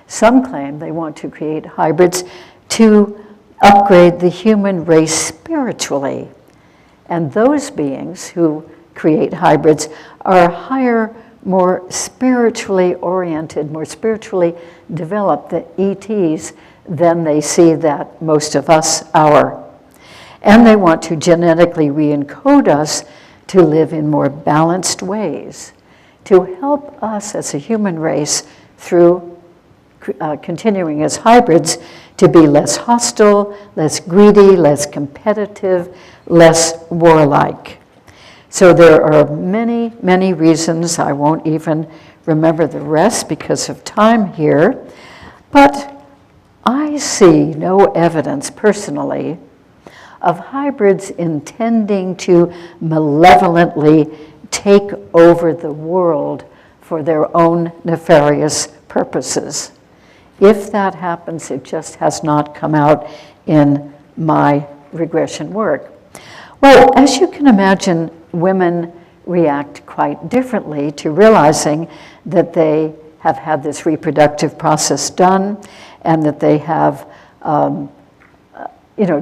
S2: Some claim they want to create hybrids to upgrade the human race spiritually. And those beings who create hybrids are higher, more spiritually oriented, more spiritually developed, the ETs, than they see that most of us are. And they want to genetically re-encode us to live in more balanced ways, to help us as a human race through continuing as hybrids to be less hostile, less greedy, less competitive, less warlike. So there are many, many reasons. I won't even remember the rest because of time here. But I see no evidence personally of hybrids intending to malevolently take over the world for their own nefarious purposes. If that happens, it just has not come out in my regression work. Well, as you can imagine, women react quite differently to realizing that they have had this reproductive process done and that they have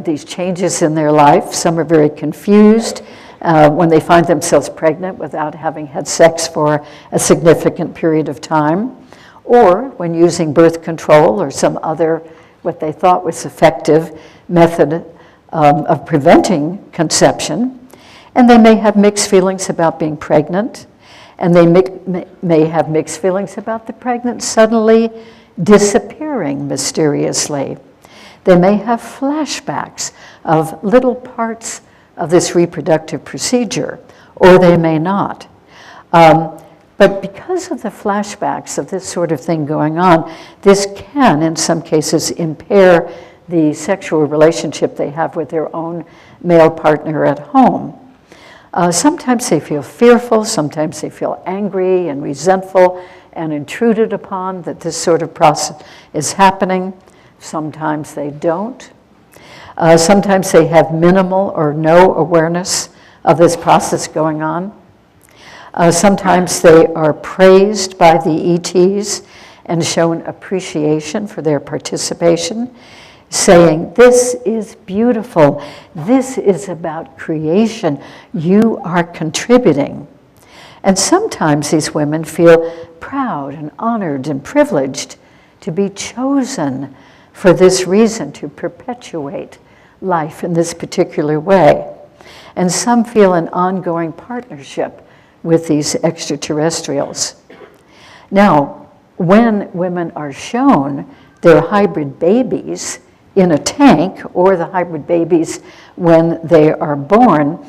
S2: these changes in their life. Some are very confused when they find themselves pregnant without having had sex for a significant period of time, or when using birth control or some other, what they thought was effective method of preventing conception. And they may have mixed feelings about being pregnant, and they may have mixed feelings about the pregnant suddenly disappearing mysteriously. They may have flashbacks of little parts of this reproductive procedure, or they may not. But because of the flashbacks of this sort of thing going on, this can, in some cases, impair the sexual relationship they have with their own male partner at home. Sometimes they feel fearful, sometimes they feel angry and resentful and intruded upon that this sort of process is happening. Sometimes they don't. Sometimes they have minimal or no awareness of this process going on. Sometimes they are praised by the ETs and shown appreciation for their participation, saying, "This is beautiful. This is about creation. You are contributing." And sometimes these women feel proud and honored and privileged to be chosen for this reason, to perpetuate life in this particular way. And some feel an ongoing partnership with these extraterrestrials. Now, when women are shown their hybrid babies in a tank, or the hybrid babies when they are born,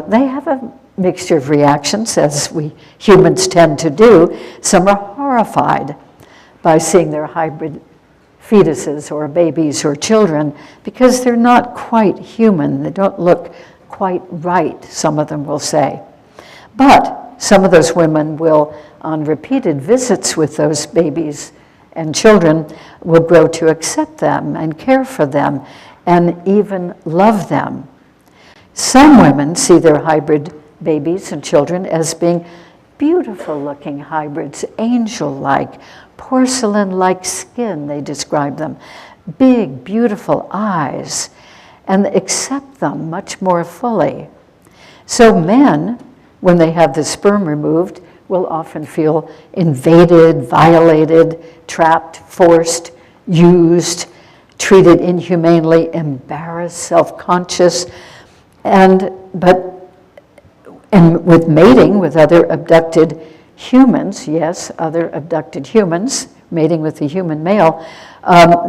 S2: they have a mixture of reactions, as we humans tend to do. Some are horrified by seeing their hybrid fetuses or babies or children because they're not quite human. They don't look quite right, some of them will say. But some of those women will, on repeated visits with those babies and children, will grow to accept them and care for them and even love them. Some women see their hybrid babies and children as being beautiful looking hybrids, angel-like, porcelain-like skin, they describe them, big, beautiful eyes, and accept them much more fully. So men, when they have the sperm removed, will often feel invaded, violated, trapped, forced, used, treated inhumanely, embarrassed, self-conscious, and with mating with other abducted humans, yes, other abducted humans, mating with a human male,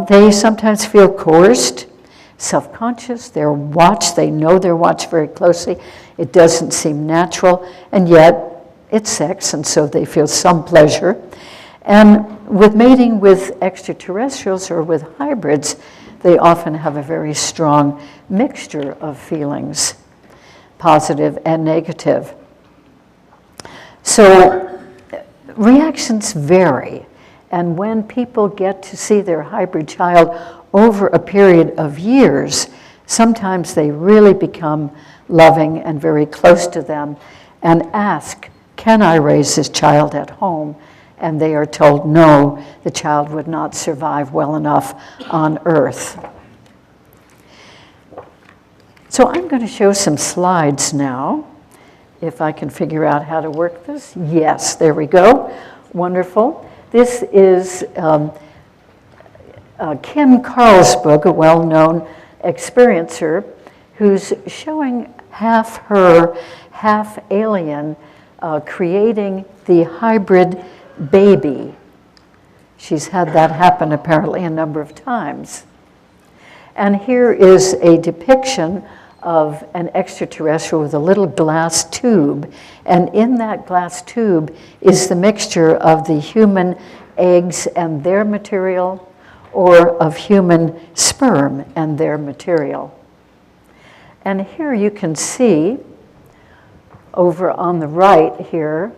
S2: they sometimes feel coerced, self-conscious, they're watched, they know they're watched very closely, it doesn't seem natural, and yet it's sex, and so they feel some pleasure. And with mating with extraterrestrials or with hybrids, they often have a very strong mixture of feelings, positive and negative. So reactions vary, and when people get to see their hybrid child over a period of years, sometimes they really become loving and very close to them and ask, can I raise this child at home? And they are told, no, the child would not survive well enough on Earth. So I'm going to show some slides now, if I can figure out how to work this. Yes, there we go. Wonderful. This is Kim Carlsberg, a well-known experiencer, who's showing half her, half alien, creating the hybrid baby. She's had that happen apparently a number of times. And here is a depiction of an extraterrestrial with a little glass tube. And in that glass tube is the mixture of the human eggs and their material, or of human sperm and their material. And here you can see, over on the right here,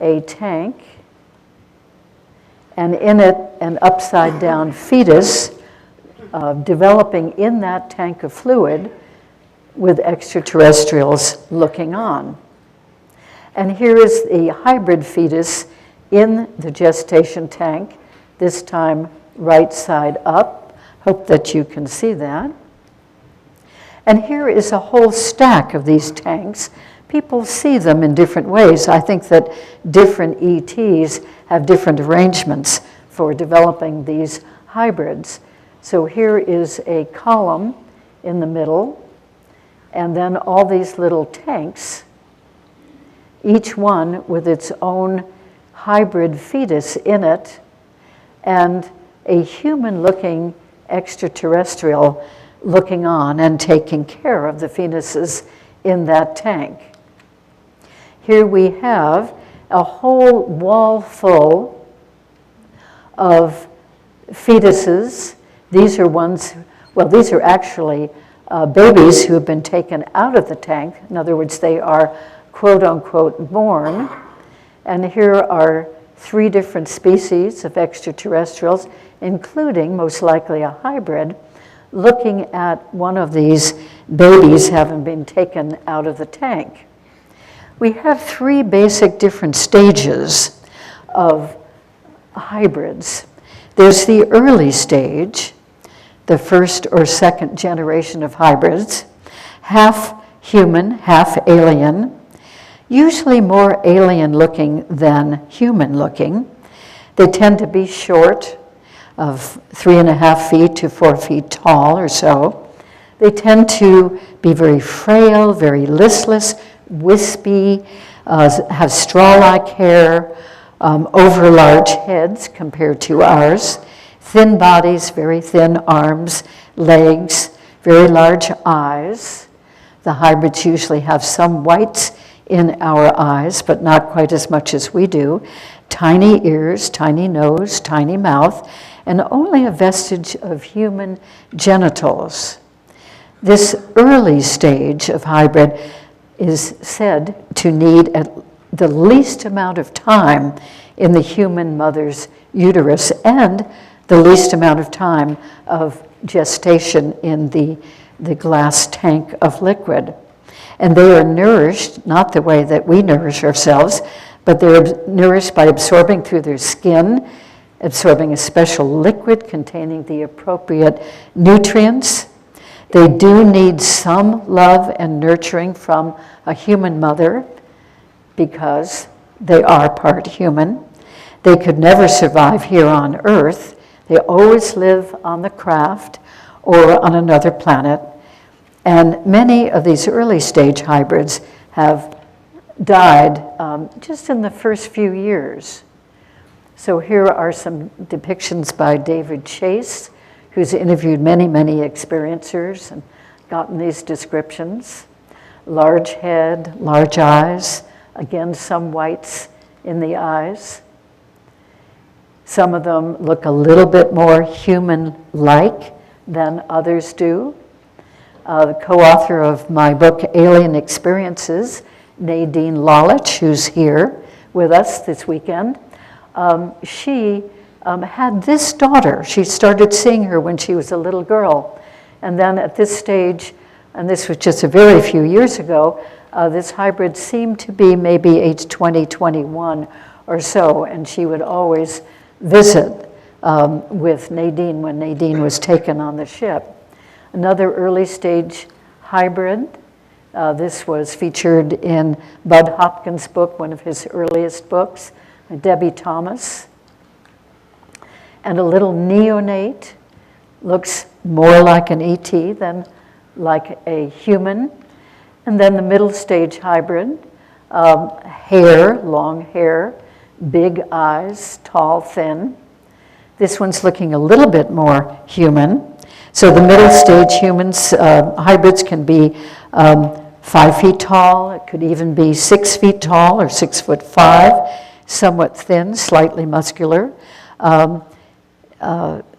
S2: a tank, and in it an upside down fetus developing in that tank of fluid with extraterrestrials looking on. And here is the hybrid fetus in the gestation tank, this time right side up. Hope that you can see that. And here is a whole stack of these tanks. People see them in different ways. I think that different ETs have different arrangements for developing these hybrids. So here is a column in the middle, and then all these little tanks, each one with its own hybrid fetus in it, and a human-looking extraterrestrial looking on and taking care of the fetuses in that tank. Here we have a whole wall full of fetuses. These are ones, well, these are actually babies who have been taken out of the tank. In other words, they are quote unquote born. And here are 3 different species of extraterrestrials, including most likely a hybrid, looking at one of these babies having been taken out of the tank. We have 3 basic different stages of hybrids. There's the early stage, the first or second generation of hybrids, half human, half alien, usually more alien looking than human looking. They tend to be short, of 3.5 feet to 4 feet tall or so. They tend to be very frail, very listless, wispy, have straw-like hair, over large heads compared to ours, thin bodies, very thin arms, legs, very large eyes. The hybrids usually have some whites in our eyes, but not quite as much as we do. Tiny ears, tiny nose, tiny mouth, and only a vestige of human genitals. This early stage of hybrid is said to need at the least amount of time in the human mother's uterus and the least amount of time of gestation in the glass tank of liquid. And they are nourished, not the way that we nourish ourselves, but they're nourished by absorbing through their skin, absorbing a special liquid containing the appropriate nutrients. They do need some love and nurturing from a human mother because they are part human. They could never survive here on Earth. They always live on the craft or on another planet. And many of these early stage hybrids have died just in the first few years. So here are some depictions by David Chase, who's interviewed many, many experiencers and gotten these descriptions. Large head, large eyes, again, some whites in the eyes. Some of them look a little bit more human-like than others do. The co-author of my book, Alien Experiences, Nadine Lalich, who's here with us this weekend, she had this daughter. She started seeing her when she was a little girl. And then at this stage, and this was just a very few years ago, this hybrid seemed to be maybe age 20, 21 or so, and she would always visit with Nadine when Nadine was taken on the ship. Another early stage hybrid. This was featured in Bud Hopkins' book, one of his earliest books, Debbie Thomas. And a little neonate, looks more like an ET than like a human. And then the middle stage hybrid, hair, long hair, big eyes, tall, thin. This one's looking a little bit more human. So the middle stage humans, hybrids can be 5 feet tall. It could even be 6 feet tall or 6'5", somewhat thin, slightly muscular.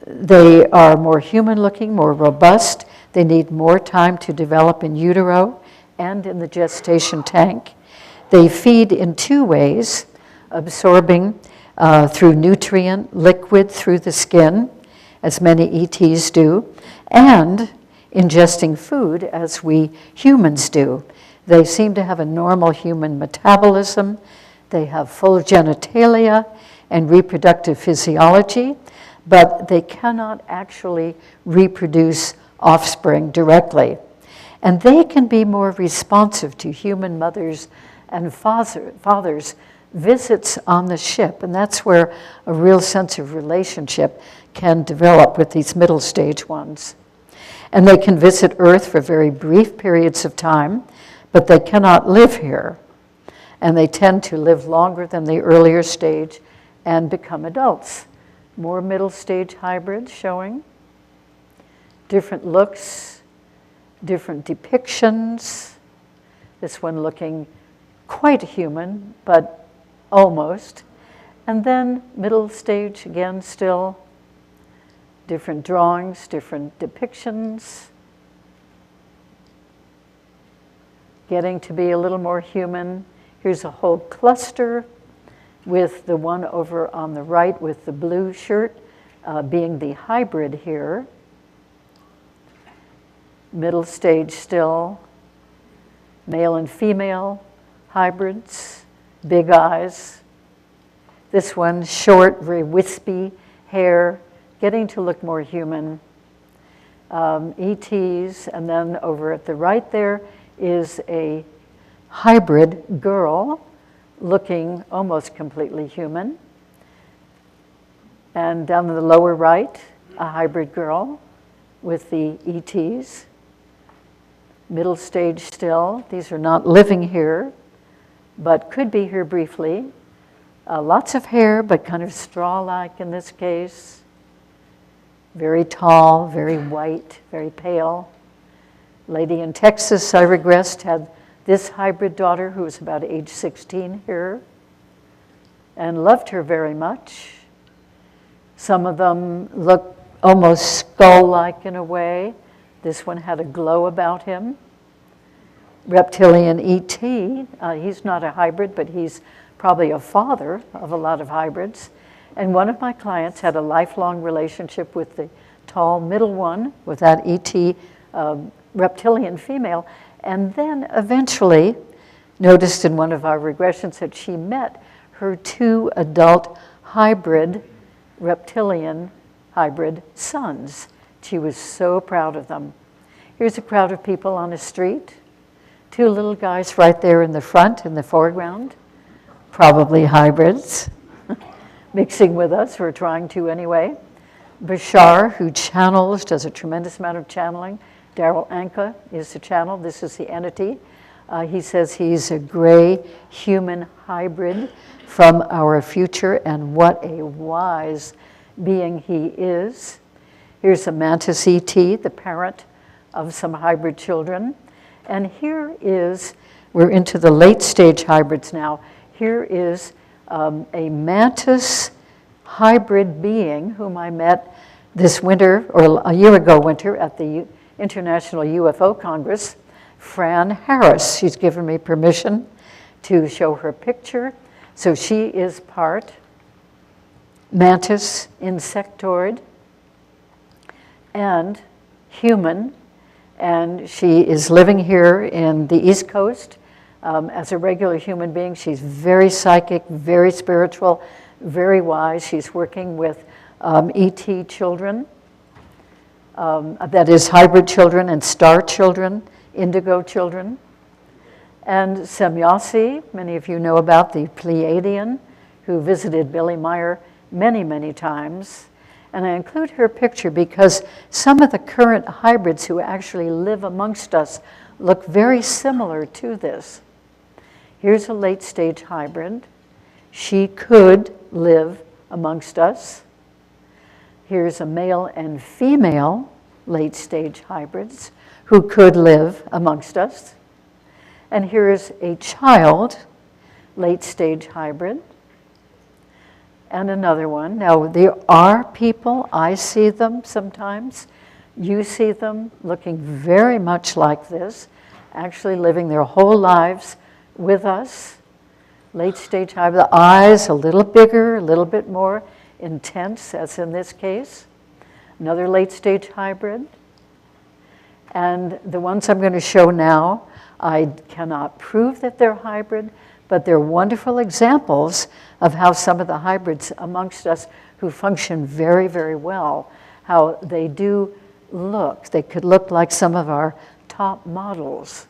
S2: They are more human-looking, more robust. They need more time to develop in utero and in the gestation tank. They feed in 2 ways, absorbing through nutrient liquid through the skin, as many ETs do, and ingesting food as we humans do. They seem to have a normal human metabolism. They have full genitalia and reproductive physiology, but they cannot actually reproduce offspring directly. And they can be more responsive to human mothers and fathers' visits on the ship, and that's where a real sense of relationship can develop with these middle stage ones. And they can visit Earth for very brief periods of time, but they cannot live here. And they tend to live longer than the earlier stage and become adults. More middle stage hybrids showing. Different looks, different depictions. This one looking quite human, but almost. And then middle stage again still. Different drawings, different depictions. Getting to be a little more human. Here's a whole cluster with the one over on the right with the blue shirt being the hybrid here. Middle stage still. Male and female hybrids. Big eyes. This one short, very wispy hair, getting to look more human. ETs, and then over at the right there is a hybrid girl looking almost completely human. And down in the lower right, a hybrid girl with the ETs. Middle stage still. These are not living here, but could be here briefly. Lots of hair, but kind of straw-like in this case. Very tall, very white, very pale. Lady in Texas, I regressed, had This hybrid daughter, who was about age 16 here, and loved her very much. Some of them look almost skull-like in a way. This one had a glow about him. Reptilian E.T., he's not a hybrid, but he's probably a father of a lot of hybrids. And one of my clients had a lifelong relationship with the tall middle one, with that E.T. Reptilian female, and then eventually noticed in one of our regressions that she met her 2 adult hybrid, reptilian hybrid sons. She was so proud of them. Here's a crowd of people on a street. 2 little guys right there in the front, in the foreground, probably hybrids, mixing with us, or trying to anyway. Bashar, who channels, does a tremendous amount of channeling. Daryl Anka is the channel. This is the entity. He says he's a gray human hybrid from our future, and what a wise being he is. Here's a mantis ET, the parent of some hybrid children. And here is, we're into the late stage hybrids now. Here is a mantis hybrid being whom I met this winter, or a year ago winter, at the International UFO Congress, Fran Harris. She's given me permission to show her picture. So she is part mantis insectoid and human, and she is living here in the East Coast as a regular human being. She's very psychic, very spiritual, very wise. She's working with ET children, that is hybrid children and star children, indigo children. And Semyasi, many of you know about, the Pleiadian, who visited Billy Meyer many, many times. And I include her picture because some of the current hybrids who actually live amongst us look very similar to this. Here's a late stage hybrid. She could live amongst us. Here's a male and female late stage hybrids who could live amongst us. And here's a child late stage hybrid. And another one. Now, there are people, I see them sometimes, you see them looking very much like this, actually living their whole lives with us. Late stage hybrid, the eyes a little bigger, a little bit more intense, as in this case. Another late stage hybrid. And the ones I'm going to show now, I cannot prove that they're hybrid, but they're wonderful examples of how some of the hybrids amongst us who function very, very well, how they do look. They could look like some of our top models.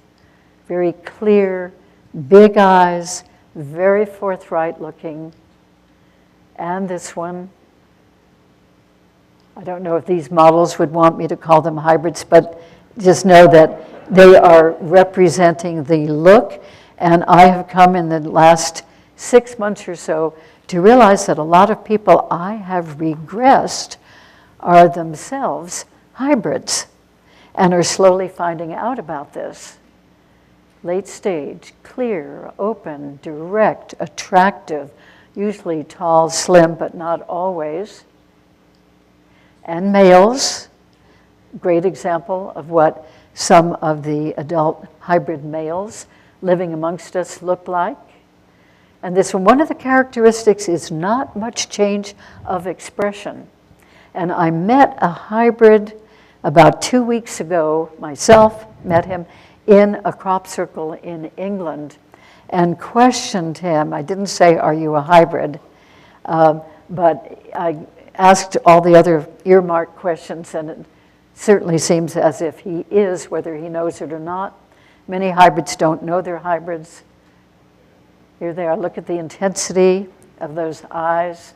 S2: Very clear, big eyes, very forthright looking. And this one, I don't know if these models would want me to call them hybrids, but just know that they are representing the look. And I have come in the last 6 months or so to realize that a lot of people I have regressed are themselves hybrids and are slowly finding out about this. Late stage, clear, open, direct, attractive, usually tall, slim, but not always. And males, great example of what some of the adult hybrid males living amongst us look like. And this one of the characteristics is not much change of expression. And I met a hybrid about 2 weeks ago, myself, met him in a crop circle in England and questioned him. I didn't say, "Are you a hybrid?" But I asked all the other earmarked questions, and it certainly seems as if he is, whether he knows it or not. Many hybrids don't know they're hybrids. Here they are. Look at the intensity of those eyes.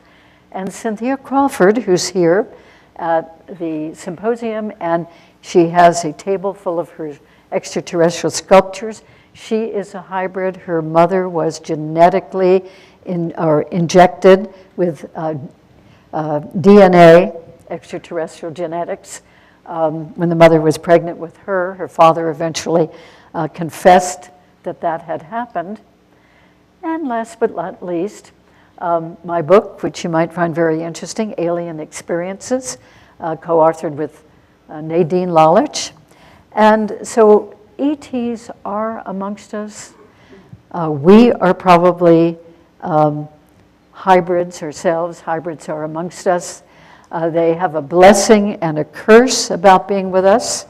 S2: And Cynthia Crawford, who's here at the symposium, and she has a table full of her extraterrestrial sculptures. She is a hybrid. Her mother was genetically injected with DNA, extraterrestrial genetics. When the mother was pregnant with her, her father eventually confessed that that had happened. And last but not least, my book, which you might find very interesting, Alien Experiences, co-authored with Nadine Lalich. And so ETs are amongst us. We are probably hybrids ourselves. Hybrids are amongst us. They have a blessing and a curse about being with us.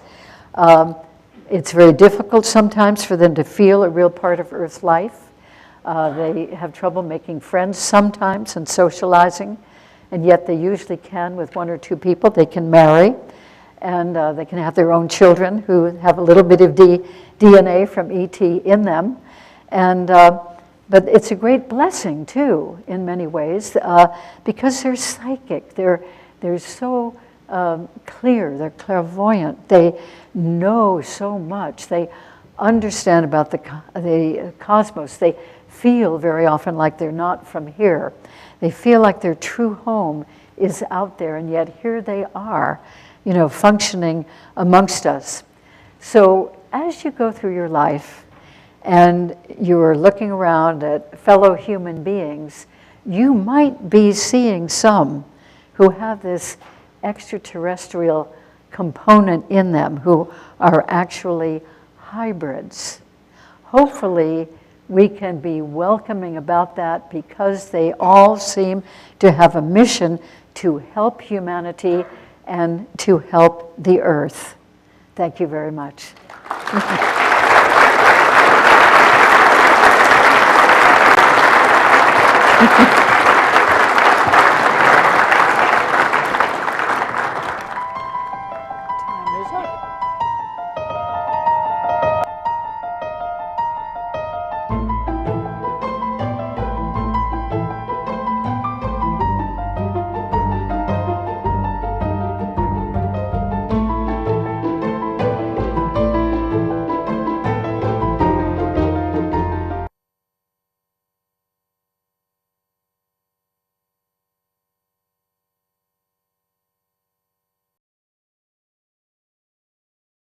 S2: It's very difficult sometimes for them to feel a real part of Earth life. They have trouble making friends sometimes and socializing, and yet they usually can with one or two people. They can marry, and they can have their own children who have a little bit of DNA from ET in them. And but it's a great blessing too, in many ways, because they're psychic. They're so clear. They're clairvoyant. They know so much. They understand about the cosmos. They feel very often like they're not from here. They feel like their true home is out there, and yet here they are, you know, functioning amongst us. So as you go through your life and you're looking around at fellow human beings, you might be seeing some who have this extraterrestrial component in them, who are actually hybrids. Hopefully, we can be welcoming about that, because they all seem to have a mission to help humanity and to help the Earth. Thank you very much.